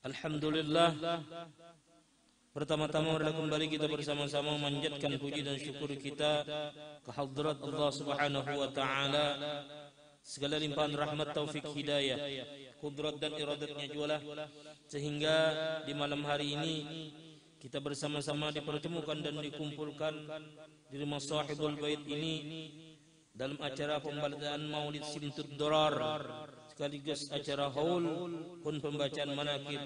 Alhamdulillah, pertama-tama marilah kembali kita bersama-sama memanjatkan puji dan syukur kita ke hadrat Allah Subhanahu wa taala. Segala limpahan rahmat, taufik, hidayah, kudrat dan iradatnya jualah sehingga di malam hari ini kita bersama-sama dipertemukan dan dikumpulkan di rumah sahibul bait ini dalam acara pembacaan Maulid Simtud Dorar sekaligus acara haul pun pembacaan manaqib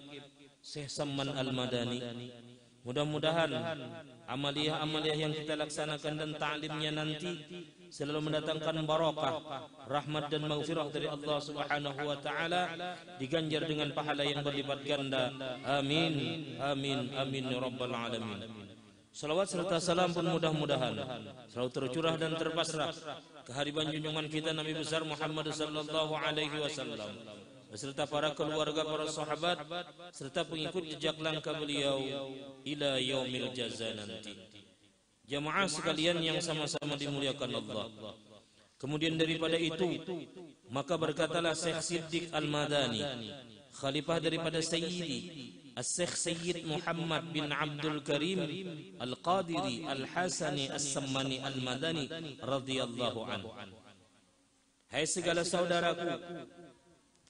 Syekh Samman Al-Madani. Mudah-mudahan amaliyah-amaliyah yang kita laksanakan dan ta'limnya nanti selalu mendatangkan barakah, rahmat dan maghfirah dari Allah Subhanahu wa taala, diganjar dengan pahala yang berlipat ganda. Amin, amin, amin ya rabbal alamin. Salawat serta salam pun mudah-mudahan selalu tercurah dan terpasrah ke hadirat junjungan kita Nabi besar Muhammad sallallahu alaihi wasallam beserta para keluarga, para sahabat serta pengikut jejak langkah beliau ila yaumil jaza nanti. Jamaah sekalian yang sama-sama dimuliakan Allah. Kemudian daripada itu, maka berkatalah Syekh Siddiq Al-Madani, khalifah daripada Sayyidi Syekh Sayyid Muhammad bin Abdul Karim Al-Qadiri Al-Hasani As-Sammani Al-Madani radhiyallahu anhu. Hai segala saudaraku,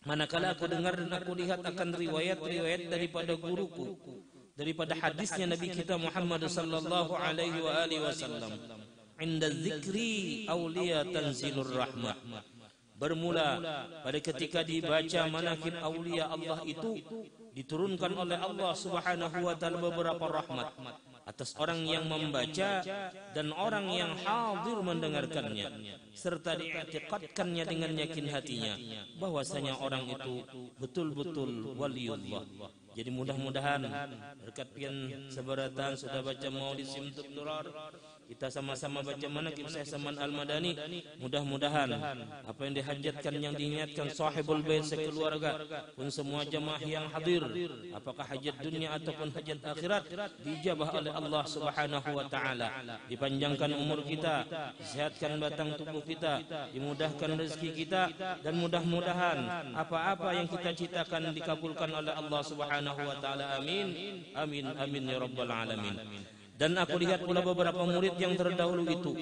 manakala aku dengar dan aku lihat akan riwayat-riwayat daripada guruku, daripada hadisnya Nabi kita Muhammad sallallahu alaihi wa alihi wasallam, inda dzikri auliya tanzilur rahmah, bermula pada ketika dibaca manaqib aulia Allah itu diturunkan oleh Allah Subhanahu wa taala beberapa rahmat. atas orang yang membaca dan orang yang hadir mendengarkannya, serta diiktikadkannya dengan yakin hatinya bahwasanya orang itu betul-betul waliullah. Jadi mudah-mudahan berkat pian sebaratan sudah baca Maulid Simtuk Durar, kita sama-sama baca manaqib Syekh Saman Al-Madani. Mudah-mudahan apa yang dihajatkan, yang diingatkan sahibul bait sekeluarga pun semua jamaah yang hadir, apakah hajat dunia ataupun hajat akhirat, dijabah oleh Allah Subhanahu wa taala. Dipanjangkan umur kita, disehatkan batang tubuh kita, dimudahkan rezeki kita, dan mudah-mudahan apa-apa yang kita citakan dikabulkan oleh Allah Subhanahu wa taala. Amin. Amin amin ya rabbal alamin. Dan aku lihat pula beberapa murid yang terdahulu itu,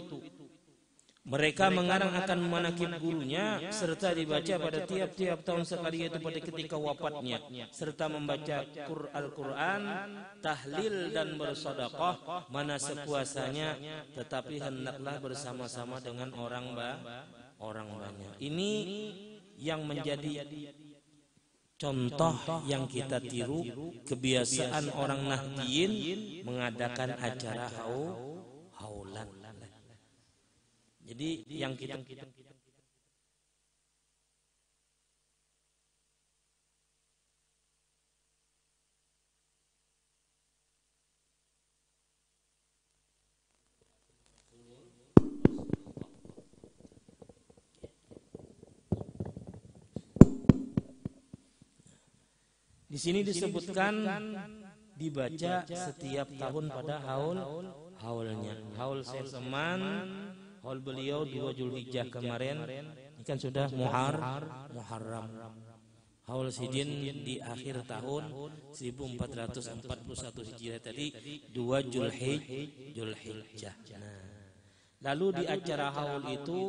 mereka mengarang akan manaqib gurunya serta dibaca pada tiap-tiap tahun sekali, yaitu pada ketika wafatnya, serta membaca Al-Quran, tahlil dan bersedekah mana sekuasanya, tetapi hendaklah bersama-sama dengan orang banyak. Ini yang menjadi contoh yang kita tiru, kebiasaan orang Nahdiyin mengadakan acara haulan. Jadi yang kita di sini disebutkan dibaca setiap tahun pada haulnya. Haul Syekh Saman, haul beliau 2 Zulhijjah kemarin, ini kan sudah Muharram. Haul Sidin di akhir tahun 1441 Hijriah tadi 2 Zulhijjah. Lalu di acara haul itu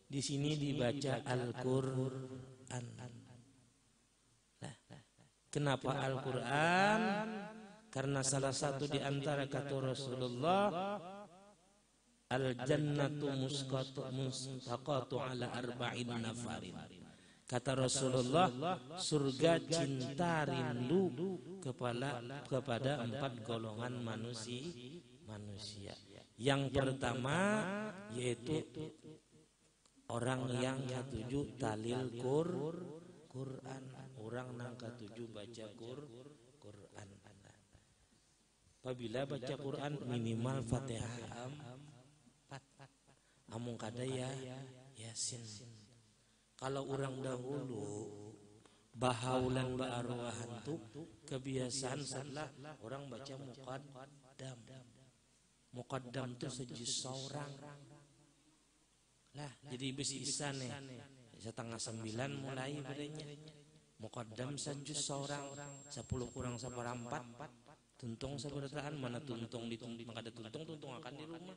di sini dibaca Al-Qur'an. Kenapa Al-Quran? Karena salah satu di antara kata Rasulullah, Al-jannatu mustaqatu ala arba'in nafarin. Kata Rasulullah, surga cinta rindu kepada 4 golongan manusia. Yang pertama yaitu orang yang ketujuh talil Quran, orang nang ketujuh baca Quran. Apabila baca Quran minimal Fatihah 4, amung kada ya Yasin. Kalau orang dahulu bahaulan ba'arwahan tuh kebiasaan setelah orang baca muqaddam tuh sejus seorang lah, jadi besi isan nih 8:30 mulai bedanya. Muqaddam sajus seorang 10 kurang 1/4 tuntung seberataan, mana tuntung dituntung maka ada tuntung akan di rumah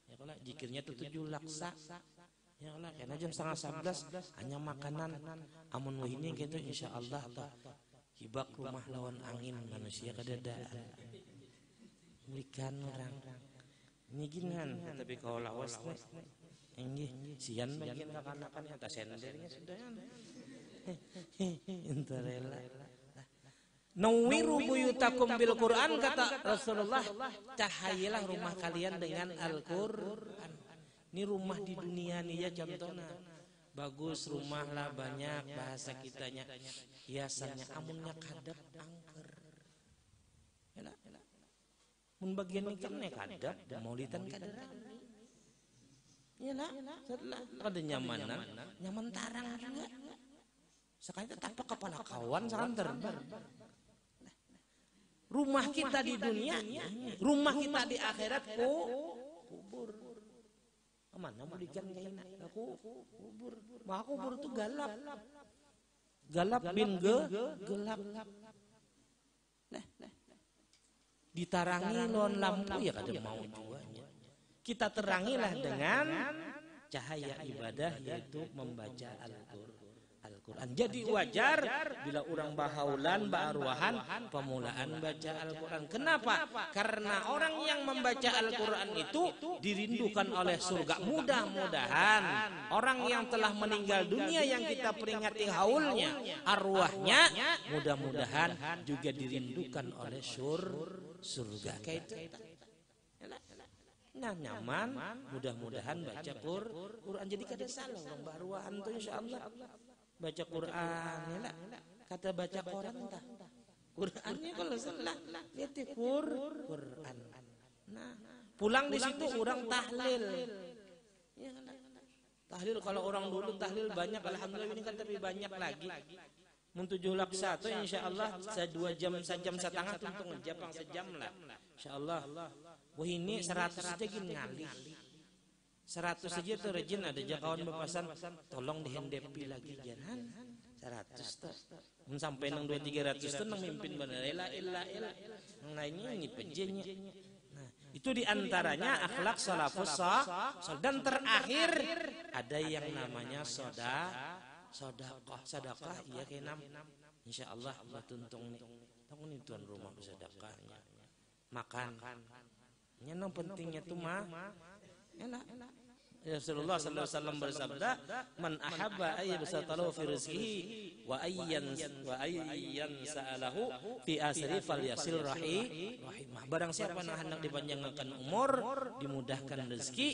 ya kalau jikirnya tuh 7 laksa ya kalau karena jam 10:30 hanya makanan amun wahini gitu insyaallah toh hibak rumah lawan angin manusia kadadaan belikan orang ini ginan tapi kalau lawas enggih sian bagian anak-anakan yang tak sendernya sudah interela. Nawiru buyutakum bil Quran, kata Rasulullah, cahayalah rumah kalian dengan Al-Quran. Ini rumah di dunia nih ya contohnya. Bagus rumah lah banyak bahasa kitanya. Hiasannya amunnya kadap angker. Yalah. Mun bagian ini kan kadap maulidan kaderang. Yalah, setelah ada nyaman tarang juga. Sekali tanpa kepala kawan sangat terbang. Rumah kita di dunia, rumah kita di akhirat kubur. Mana belikan kayak aku kubur. Maka kubur itu galap. Galap bin gelap. Ditarangi lon lampu ya kada mau juga. Kita terangilah dengan cahaya ibadah yaitu membaca Al-Quran. Al-Quran. Jadi wajar bila orang bahaulan, ba'arwahan, pemulaan baca Al-Quran. Kenapa? Karena orang yang membaca Al-Quran itu dirindukan oleh surga. Mudah-mudahan orang yang telah meninggal dunia yang kita peringati haulnya, arwahnya, mudah-mudahan juga dirindukan oleh surga. Kayak itu. Nah nyaman, mudah-mudahan baca Quran. Jadi kada salah orang baruan tuh insyaallah baca Quran ya lah. Kata baca Quran entah. Qurannya kalau salah lihat Quran. Nah, pulang di situ orang tahlil. Ya, tahlil kalau orang dulu tahlil banyak, alhamdulillah ini kan tapi banyak lagi. Mun 7 laksa tuh insyaallah 2 jam, 1 jam setengah tuntung ngejapang sejam lah. Insyaallah. Wah ini 100 saja gini ngalih. 100 saja tuh rejin ada aja kawan berpesan tolong dihendepi lagi jangan 100 tuh. Mun sampai nang 200-300 tuh nang mimpin bener la ilaha illallah. Nang lainnya ini pejenya. Nah, itu diantaranya akhlak salafus saleh. Dan terakhir ada yang namanya sedekah iya kenam. Insyaallah Allah tuntung nih. Tong nih tuan rumah sedekahnya. Makan. Yang pentingnya tuh mah enak. Rasulullah sallallahu alaihi wasallam bersabda, "Man ahabba ay yabsatalahu fi rizqihi wa ayyan sa'alahu fi asri falyasil rahimah." Barang siapa yang hendak dipanjangkan umur, dimudahkan rezeki,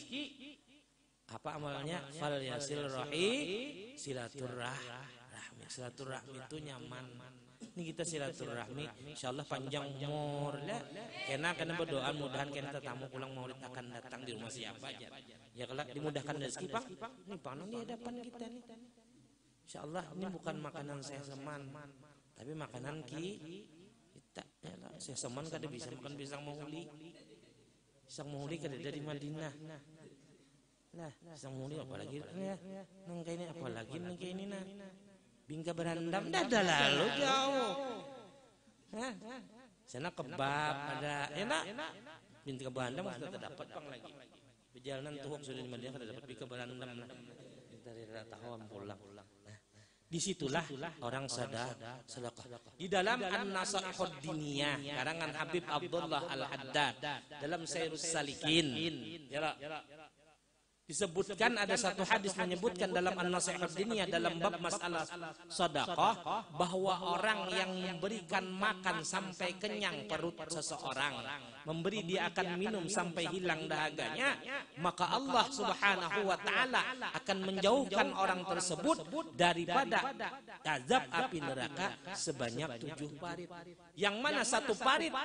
apa amalnya? Falyasil silaturahmi. Silaturahmi itu nyaman. Ini kita silaturahmi, insyaallah panjang umur lah. Karena berdoa mudahan kita tamu pulang maulid akan datang di rumah siapa aja. Ya kalau dimudahkan rezeki Pak, ini panang di hadapan kita nih. Insyaallah ini bukan makanan saya seman, tapi makanan kita. Ya saya seman kada bisa makan pisang mahuli. Pisang mahuli kada dari Madinah. Nah, pisang mahuli apalagi ya. Nang kayak ini apalagi nang kayak ini nah. Bingka berandam dah lalu jauh. Sana kebab ada enak. Bingka berandam sudah terdapat pang lagi. Perjalanan tuhuk sudah di Madinah sudah dapat bingka berandam lah. Dari tahun pulang. Nah, disitulah orang sedekah. Di dalam An-Nasaihud Diniyah karangan Habib Abdullah Al-Haddad dalam Sairus Salikin. Ya disebutkan ada satu hadis menyebutkan dalam An-Nasaihud Diniyah dalam bab masalah sedekah bahwa orang yang memberikan makan sampai kenyang perut seseorang, memberi dia akan minum sampai hilang dahaganya, maka Allah Subhanahu wa taala akan menjauhkan orang tersebut daripada azab api neraka sebanyak 7 parit. Yang mana satu parit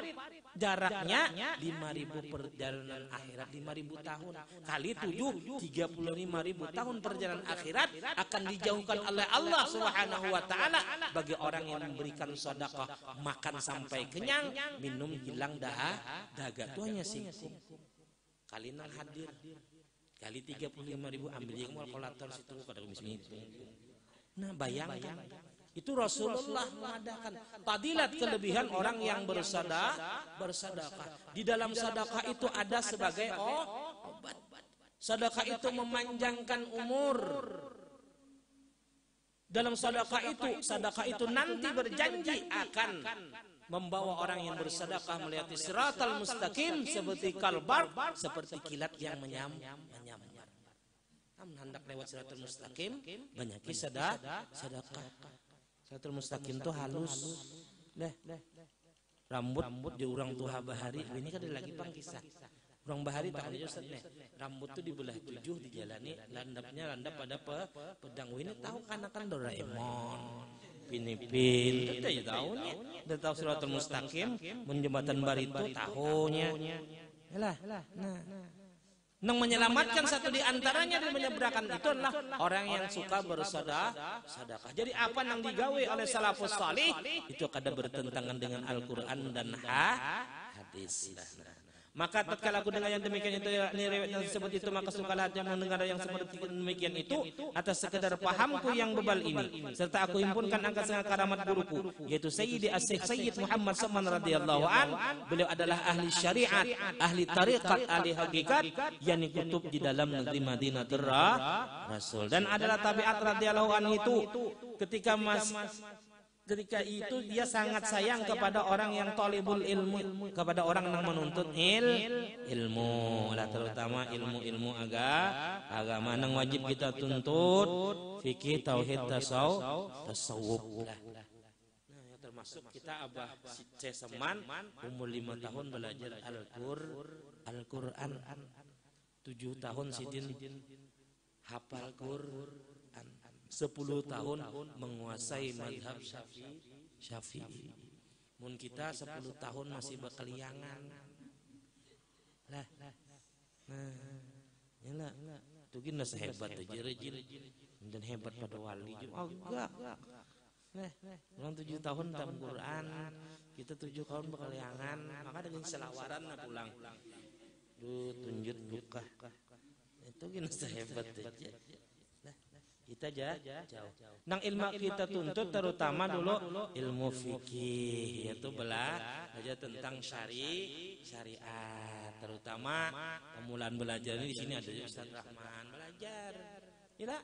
jaraknya 5.000 perjalanan akhirat, 5.000 tahun kali 7 35.000 tahun perjalanan akhirat akan dijauhkan oleh Allah Subhanahu wa taala bagi orang yang memberikan sedekah, makan sampai kenyang, minum hilang dahaga. Itu hanya singkung. Kali nang hadir kali 35.000 ambil yang kalkulator situ pada miskin. Nah, bayangkan itu Rasulullah mengadakan fadilat kelebihan orang yang bersedekah. Di dalam sedekah itu ada sebagai obat. Sedekah itu memanjangkan umur. Dalam sedekah itu nanti berjanji akan membawa orang yang bersedekah melewati siratal mustaqim seperti kalbar, seperti kilat yang menyambar. Hendak lewat siratal mustaqim, banyaki sedekah. Siratal mustaqim itu halus. Rambut di orang tua bahari, ini kan ada lagi pang kisah. Orang bahari tak ada Ustaz nih. Rambut tuh dibelah 7 dijalani, landap pada pedang. Ini tahu kan Doraemon, Pinipin, kita ya tahu nih. Udah tahu siratal mustaqim, menjembatan Barito tahunya. Yalah. Nang menyelamatkan satu di antaranya dan menyeberangkan itu adalah orang yang suka bersedekah. Jadi apa yang digawe oleh salafus salih itu kada bertentangan dengan Al-Qur'an dan hadis. Maka tatkala aku dengar yang demikian itu, riwayat yang disebut itu, maka sukalah hati mendengar yang seperti demikian itu atas sekedar pahamku yang bebal ini, serta aku himpunkan angkat setengah karamat guruku, yaitu Sayyidi As-Syekh Sayyid Muhammad Saman radhiyallahu an. Beliau adalah ahli syariat, ahli tariqat, ahli hakikat, yang kutub di dalam negeri Madinatul Rasul, dan adalah tabiat radhiyallahu an itu ketika itu dia sangat sayang kepada orang yang talibul ilmu, kepada orang yang menuntut ilmu lah, terutama ilmu agama yang wajib kita tuntut, fikih, tauhid, tasawuf lah. Nah, termasuk kita abah Seman umur 5 tahun belajar Al-Quran, 7 tahun Sidin hafal Quran, 10 tahun menguasai madhab Syafi'i. Mun kita 10 tahun masih berkeliangan lah. Nah, nyala itu gini sehebat aja rejil dan hebat pada wali juga. Enggak. Nah, orang 7 tahun dalam Quran, kita 7 tahun berkeliangan, maka dengan selawaran pulang. Tunjuk buka. Itu gini sehebat aja. Kita jauh. Nang ilmu kita tuntut terutama dulu ilmu fikih, yaitu belajar tentang syariat. Terutama pemulaan belajar ini di sini ada Ustaz Rahman belajar. Ila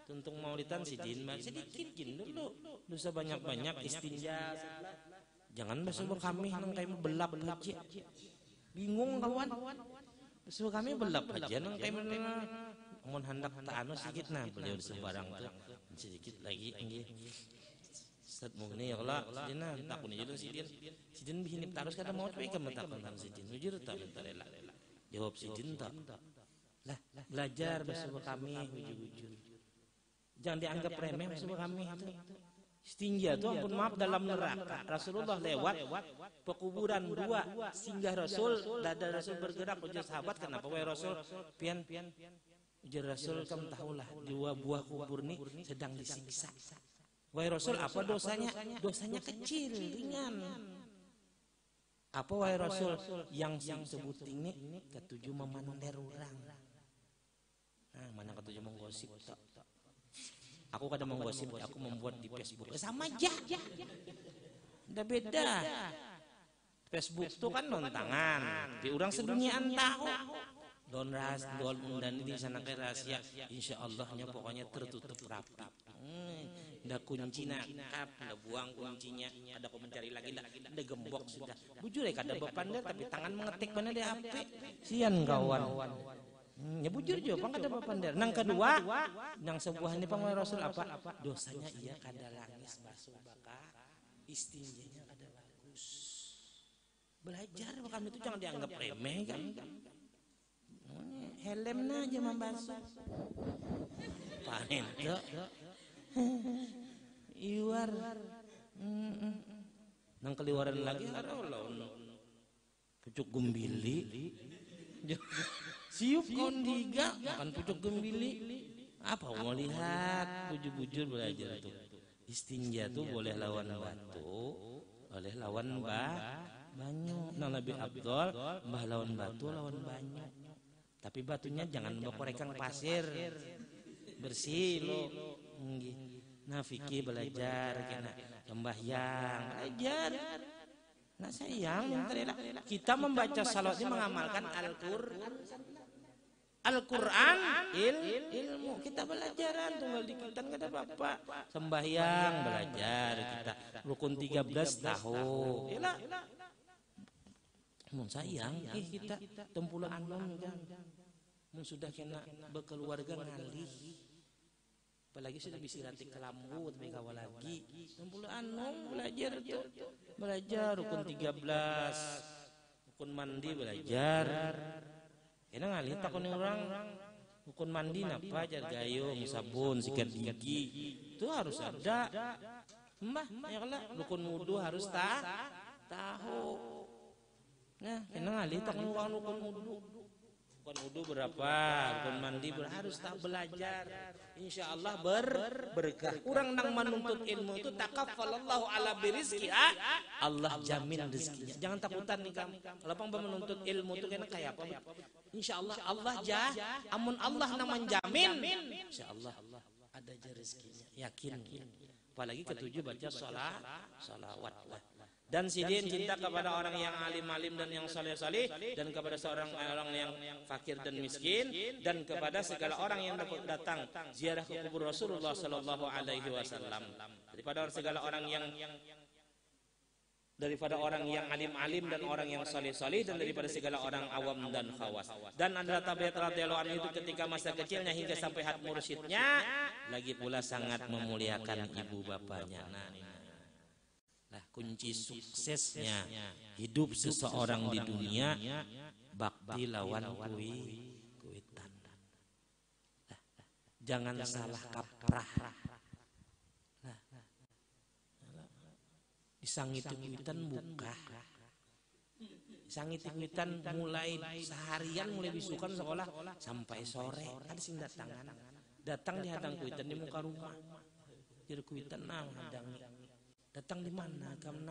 tuntung maulidan sidin sedikit dulu. Dosa banyak-banyak istinja. Jangan basuh kami nang kayak belap aja. Bingung kawan. Basuh kami belap aja nang kayak mun hendak tak anu sedikit nah beliau sebarang tuh sedikit lagi nggih. Ustaz mungkin ya Allah sidina takun aja sidin bihin tarus kada mau cuy ka takun sidin jujur tak mentarela. Jawab sidin tak. Lah belajar bersama kami jujur. Jangan dianggap remeh bersama kami itu. Istinja itu ampun maaf dalam neraka. Rasulullah lewat pekuburan 2 singgah Rasul, dada Rasul bergerak ujar sahabat, kenapa wahai Rasul pian ujar Rasul, kamu tahulah 2 buah kubur ini sedang disiksa. Wahai Rasul, apa dosanya? Dosanya kecil, ringan. Apa wahai Rasul? Yang sebut ini ketujuh memander orang. Nah, mana ketujuh menggosip tak? Aku kadang menggosip, aku membuat di Facebook. Sama aja. Udah beda. Facebook itu kan nontangan. Di orang seduniaan tahu. Don undan di sana ke rahasia, insya Allahnya pokoknya tertutup rapi. Udah kunci nakap, udah buang kuncinya, ada kau mencari lagi, udah gembok sudah. Bujur ya kada bapandar tapi tangan mengetik mana di HP. Sian kawan. Ya bujur juga, pang kada bapandar. Nang kedua, nang sebuah ini pang Rasul apa? Dosanya ia kada langis basuh baka, istinjanya kada bagus. Belajar kami itu jangan dianggap remeh kan. Helmnya aja membasuh. Panen tuh. Iwar. Nang keliwaran lagi pucuk gembili. Siup kondiga makan pucuk gembili. Apa mau lihat bujur-bujur belajar tuh. Istinja tuh boleh lawan batu, boleh lawan banyu. Nang lebih abdol mbah lawan batu lawan banyu. Tapi batunya jangan berkorekan pasir, bersih lo. Nah fikih belajar, kena sembahyang belajar. Nah sayang, kita membaca salat ini mengamalkan Al-Quran, ilmu kita belajaran tunggal di kita nggak ada apa-apa. Sembahyang belajar kita, rukun 13 tahu. Mun sayang kita tempulaan anom kan. Mun sudah kena berkeluarga ngalih. Apalagi sudah bisa latih kelambu tapi kawal lagi. Tempulaan anom belajar tuh. Belajar rukun 13. Rukun mandi belajar. Kena ngalih takon orang rukun mandi napa jar gayung, sabun, sikat gigi. Itu harus ada. Mbah, ya lah rukun wudu harus tahu. Nah, kena ngalih tak nurang rukun wudu. rukun wudu berapa, rukun mandi harus tak belajar. Insya Allah berkah. Orang nang menuntut ilmu itu takaffalallahu ala birizki, Allah jamin rezekinya. Jangan takutan nih kamu. Kalau pang menuntut ilmu itu kena kayak apa? Insya Allah Allah amun Allah nang menjamin. Insya Allah ada aja rezekinya. Yakin. Apalagi ketujuh baca salawat. Dan sidin cinta kepada orang yang alim-alim dan yang saleh-saleh, dan kepada seorang orang yang fakir dan miskin, dan kepada segala orang yang datang ziarah ke kubur Rasulullah sallallahu alaihi wasallam. Daripada orang yang alim-alim dan orang yang saleh-saleh, dan daripada segala orang awam dan khawas. Dan adalah tabiat radhiyallahu anhu itu ketika masa kecilnya hingga sampai had mursyidnya, lagi pula sangat memuliakan ibu bapaknya. Nah, kunci suksesnya hidup seseorang di dunia bakti lawan kuitan. Jangan salah kaprah. Disangiti kuitan buka. Disangiti kuitan mulai seharian, mulai bisukan sekolah sampai sore. Ada sing datang di hadang kuitan di muka rumah. Jadi kuitan hadangi. Datang di mana kamu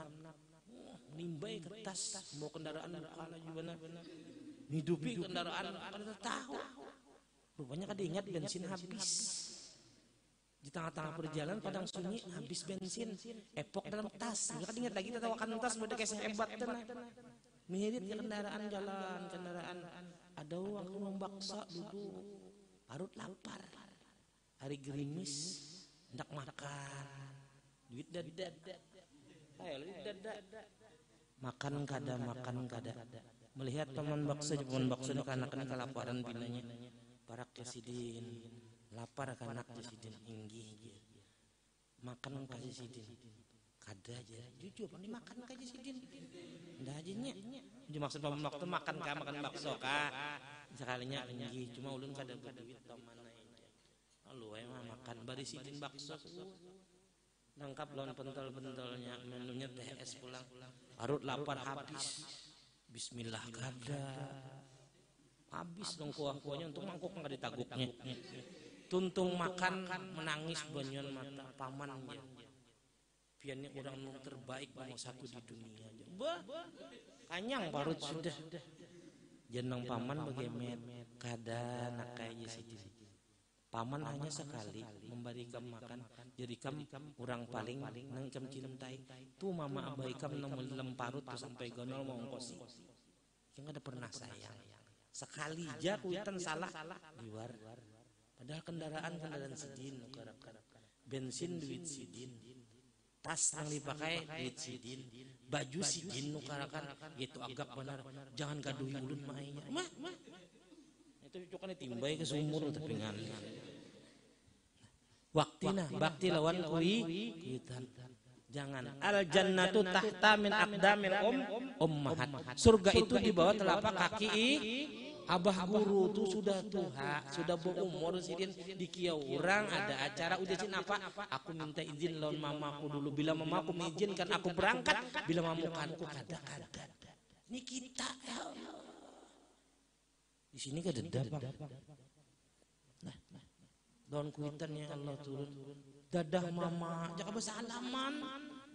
nimbai kertas mau kendaraan bukan juga hidupi kendaraan kada tahu rupanya kada ingat bensin habis di tengah-tengah perjalanan padang sunyi habis bensin epok dalam tas kada ingat lagi tertawakan tas beda kayak hebat tenang mirit ke kendaraan ada uang rumah baksa duduk parut lapar hari gerimis hendak makan duit dadat, makan kada, melihat teman bakso itu kanakan kelaparan binanya, parak kesidin, lapar kanak kesidin inggi, makan kasih sidin, kada aja, jujur, ini makan kasih sidin, dah aja nya, dimaksud teman bakso makan bakso sekalinya inggi, cuma ulun kada berduit teman lalu emang makan bari sidin bakso. Nangkap lawan pentol-pentolnya, menunya TS pulang. Parut lapar habis. Bismillah kada. Habis dong kuah-kuahnya untuk mangkuk enggak ditaguknya. Tuntung makan menangis banyon mata pamannya. Piannya orang terbaik nomor satu di dunia. Bah, kanyang parut sudah. Jeneng paman bagaimana? Kada nak kayak sih. Paman hanya sekali memberi kamu makan, jadi kamu orang paling nang kamu cintai. Tu mama abai kamu nang lemparut tu sampai gonol mau ongkosi. Yang ada pernah sayang. Sekali aja kuitan salah liwar. Padahal kendaraan sidin, bensin duit sidin, tas yang dipakai duit sidin, baju sidin nukarakan, itu agak benar. Jangan gaduh ulun mainnya. Mah. Itu cukup timbai ke sumur tapi ngan. Waktina bakti lawan kuitan. Jangan al jannatu tahta min aqdamil ummahat. Surga itu di bawah telapak kaki abah guru tuh sudah tua, sudah berumur sidin di kiau orang ada acara udah cin apa? Aku minta izin lawan mamaku dulu. Bila mamaku mengizinkan aku berangkat, bila mamukanku kada. Ini kita ya Allah. Di sini kan dadah bang. Nah, daun kuitannya Allah turun. Dadah mama, jangan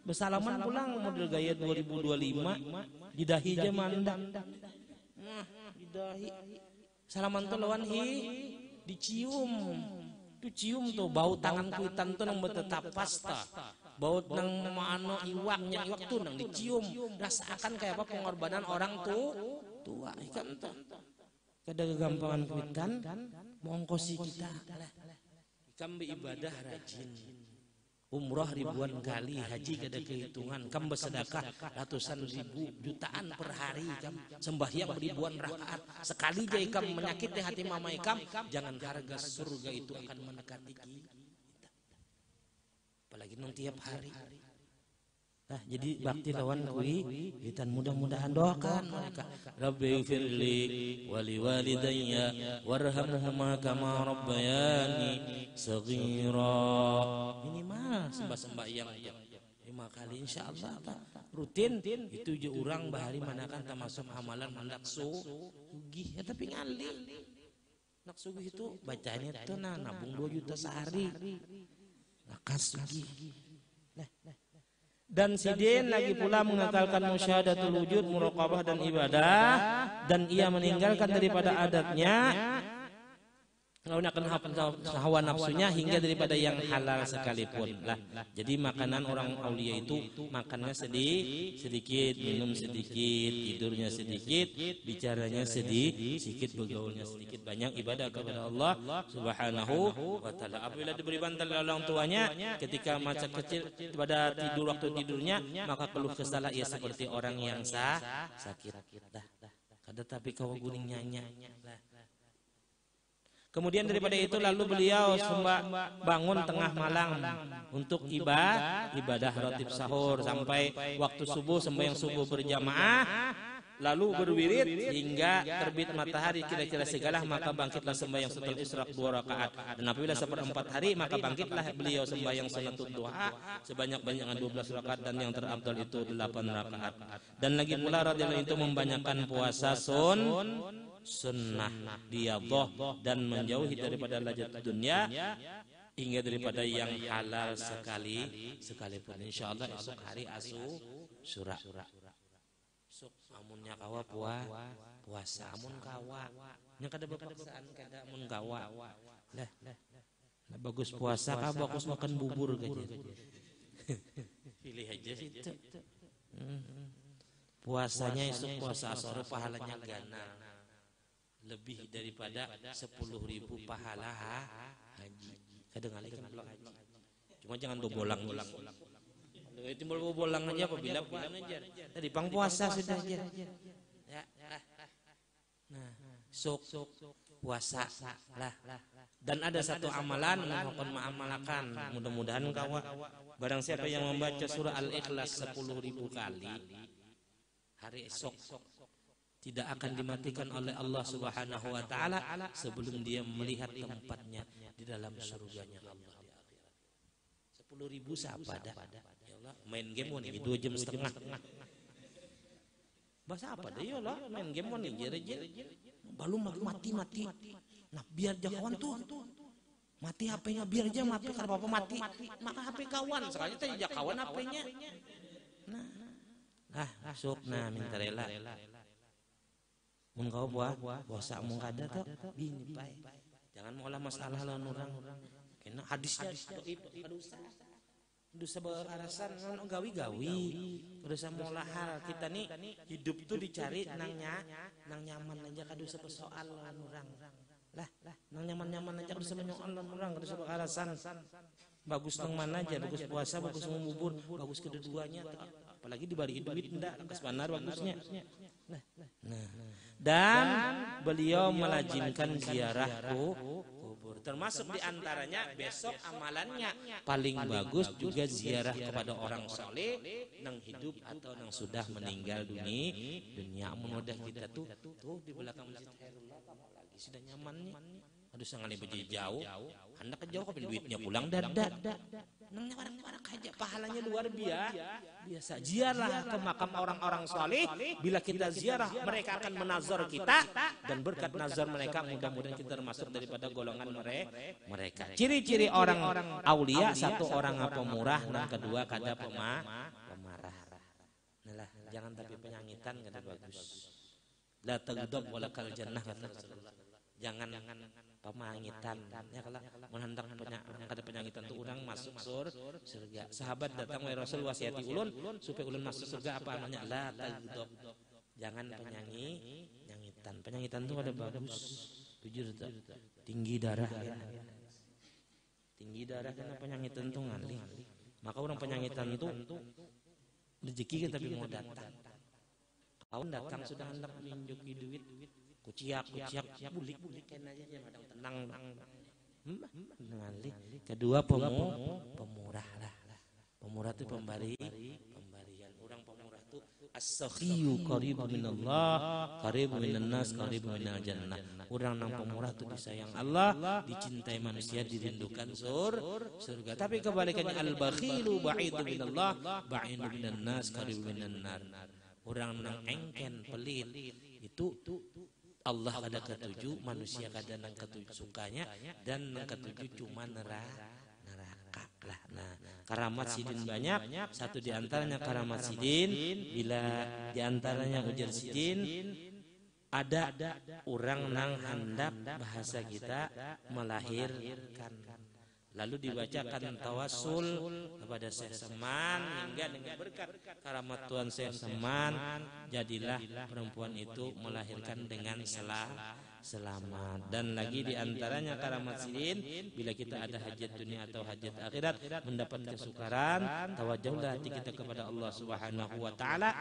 bersalaman pulang model gaya 2025 di dahi aja mandang. Di dahi. Salaman tuh lawan dicium. Tuh cium tuh bau tangan kuitan tuh nang betetap pasta. Bau nang mano iwaknya iwak tuh nang dicium. Rasakan kayak apa pengorbanan orang tua ikan tuh. Kada kegampangan kuitan mongkosi kita ikam beribadah rajin umrah ribuan kali haji kada kehitungan kam bersedekah ratusan ribu jutaan per hari kam sembahyang ribuan rakaat sekali aja ikam menyakiti hati mama ikam jangan harga surga itu akan mendekati kita apalagi nang tiap hari. Nah, jadi bakti lawan kuitan mudah-mudahan doakan mereka. Rabbi firli wali walidayya warhamhuma kama rabbayani saghira. Minimal sembah-sembah yang 5 kali insya Allah rutin itu je orang bahari manakan termasuk amalan mandak sugih ya tapi ngali nak sugih itu bacanya tuh nabung 2 juta sehari lakas sugih dan sidin lagi pula mengakalkan musyahadatul wujud muraqabah dan ibadah dan ia meninggalkan daripada adatnya menggunakan hawa nafsunya hingga daripada yang halal sekalipun lah. Jadi makanan orang aulia itu makannya sedikit, minum sedikit, tidurnya sedikit, bicaranya sedikit, bergaulnya sedikit, banyak ibadah kepada Allah Subhanahu wa taala. Apabila diberi bantal oleh orang tuanya ketika masa kecil pada tidur waktu tidurnya maka keluh kesah ia seperti orang yang sakit. Kada tapi kau guring nyanyi. Kemudian daripada itu lalu beliau bangun tengah malam untuk ibadah rotib sahur sampai waktu subuh sembahyang subuh berjamaah lalu berwirid hingga terbit matahari kira-kira segalah maka bangkitlah sembahyang setelah isyraq 2 rakaat dan apabila seperempat hari maka bangkitlah beliau sembahyang sunatut duha sebanyak-banyaknya 12 rakaat dan yang terabdal itu 8 rakaat dan lagi pula radhiyallahu itu membanyakan puasa sunnah riyadhah dan menjauhi daripada lajat dunia hingga daripada yang halal sekalipun insyaallah esok hari Asyura sok amunnya kawa puasa amun kawa nya kada bepaksaan kada amun kawa lah bagus puasa ka bagus makan bubur gaje pilih aja situ puasanya esok puasa asar pahalanya gana lebih daripada 10.000 pahala haji. Kadang-kadang kan pulang haji. Cuma jangan bolang. Timbul bolang aja apabila pulang aja. Tadi pang puasa sudah aja. Ya. Nah, sok puasa lah. Dan ada satu amalan mohon mengamalkan mudah-mudahan kawa barang siapa yang membaca surah Al-Ikhlas 10.000 kali hari esok tidak akan dimatikan oleh Allah Subhanahu wa taala sebelum dia melihat tempatnya di dalam surganya Allah di akhirat. 10.000 siapa dah? Ya Allah, main game nih 2 jam setengah. Bahasa apa dah ya Allah? Main game nih belum mati. Nah, biar kawan tuh mati HP-nya biar aja mati karena apa mati. Maka HP kawan sekali teh kawan HP-nya. Nah, masuk minta rela. Mun kau puasa mun kada tuh bini bae. Jangan mengolah masalah lawan orang. Kena hadisnya dosa beralasan gawi-gawi. Dosa mengolah hal kita nih hidup tuh dicari nang nyaman aja kadosa persoal lawan orang. Lah, nang nyaman-nyaman aja kadosa menyoal lawan orang kadosa beralasan. Bagus nang mana aja, bagus puasa, bagus ngubur, bagus kedua-duanya. Apalagi dibari duit ndak, kas benar bagusnya. Nah, dan beliau melazimkan ziarah kubur. Termasuk diantaranya besok amalannya paling bagus juga ziarah kepada orang soleh nang hidup atau nang sudah meninggal dunia. Mudah kita tuh di belakang masjid Khairullah lagi sudah nyamannya. Aduh sangat lebih jauh. Anda ke jauh tapi duitnya pulang dadak. Nang nyawarak aja pahalanya luar biasa. Ziarah ke makam orang-orang saleh. Bila kita ziarah mereka akan menazar kita dan berkat nazar mereka mudah-mudahan kita termasuk daripada golongan mereka. Ciri-ciri orang aulia satu orang pemurah, yang kedua kada pemarah. Nah, jangan tapi penyangitan kada bagus. La taghdab walakal jannah kata Rasulullah. Jangan pemangitan ya kalau menghendak ada penyangitan tuh orang masuk surga. Sahabat datang wahai Rasul wasiati ulun supaya ulun masuk surga apa namanya la taghdab. Jangan penyangitan. Penyangitan tuh ada bagus. Jujur tuh. Tinggi darah karena penyangitan tuh ngalih. Maka orang penyangitan itu rezeki kita tapi mau datang. Kawan datang sudah hendak menunjuki duit. Kuciak bulik kena aja madang tenang ngalih. Kedua pemurah lah. Pemurah itu pemberian. Orang pemurah itu As-sakhiyu qaribun minallah, qaribun minan nas, qaribun minal jannah. Orang nang pemurah itu disayang Allah, dicintai manusia, dirindukan surga. Tapi kebalikannya al-bakhilu ba'idun minallah, ba'idun minan nas, qaribun minan nar. Orang nang engken, pelit itu Allah kada ketujuh, manusia kada nang ketujuh sukanya, dan nang ketujuh cuma neraka lah. Nah, karamat sidin banyak. Satu di antaranya karamat sidin, bila di antaranya ujar sidin ada orang nang hendak bahasa kita melahirkan. Lalu dibacakan tawasul kepada Syekh Saman, hingga dengan berkat karamat Tuhan Syekh Saman jadilah perempuan itu melahirkan dengan selamat. Dan lagi diantaranya karamat sidin, bila kita ada hajat dunia atau hajat akhirat, mendapat kesukaran, tawajjahlah hati kita kepada Allah Subhanahu wa taala,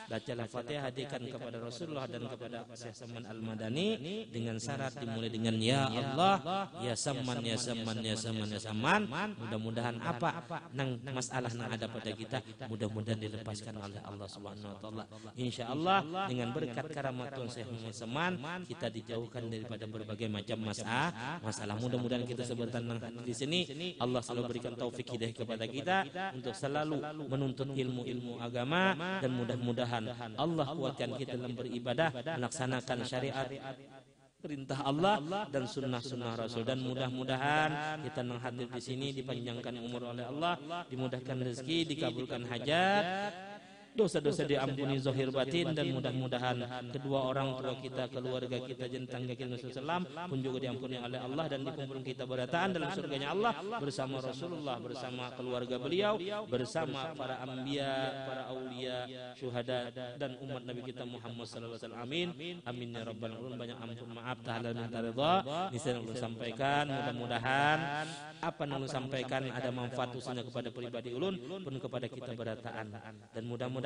bacalah Fatihah, hadikan kepada Rasulullah dan kepada Syekh Saman Al-Madani dengan syarat dimulai dengan ya Allah, ya Saman, ya Saman, ya Saman, ya Saman. Mudah-mudahan apa nang masalah nang ada pada kita mudah-mudahan dilepaskan oleh Allah Subhanahu wa taala. Insyaallah dengan berkat karamat Tuhan Syekh Saman kita dijauhkan daripada berbagai macam masalah. Mudah-mudahan kita sebentar di sini Allah selalu berikan taufik hidayah kepada kita untuk selalu menuntut ilmu agama, dan mudah-mudahan Allah kuatkan kita dalam beribadah, melaksanakan syariat perintah Allah dan sunnah-sunnah Rasul. Dan mudah-mudahan kita yang hadir di sini dipanjangkan umur oleh Allah, dimudahkan rezeki, dikabulkan hajat, dosa-dosa diampuni zahir batin, dan mudah-mudahan kedua orang tua kita, keluarga kita, jentangga kita Rasulullah pun juga diampuni oleh Allah, dan dikumpulkan kita berataan dalam surganya Allah bersama Rasulullah, bersama keluarga beliau, bersama para anbiya, para aulia, syuhada, dan umat Nabi kita Muhammad sallallahu alaihi wasallam. Amin. Amin ya rabbal alamin. Banyak ampun, maaf, tahalal minta ridha. Ini saya perlu sampaikan, mudah-mudahan apa yang sampaikan ada manfaat khususnya kepada pribadi ulun pun kepada kita berataan, dan mudah-mudahan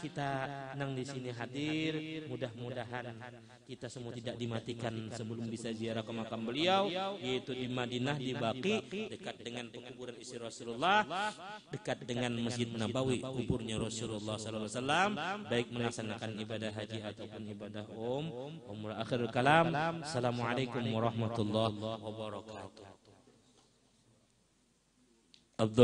kita nang di sini hadir, mudah-mudahan kita semua tidak dimatikan sebelum bisa ziarah ke makam beliau, yaitu di Madinah, di Baqi, dekat dengan pekuburan istri Rasulullah, dekat dengan Masjid Nabawi, kuburnya Rasulullah sallallahu alaihi wasallam, baik melaksanakan ibadah haji ataupun ibadah umrah. Akhirul kalam, assalamualaikum warahmatullahi wabarakatuh.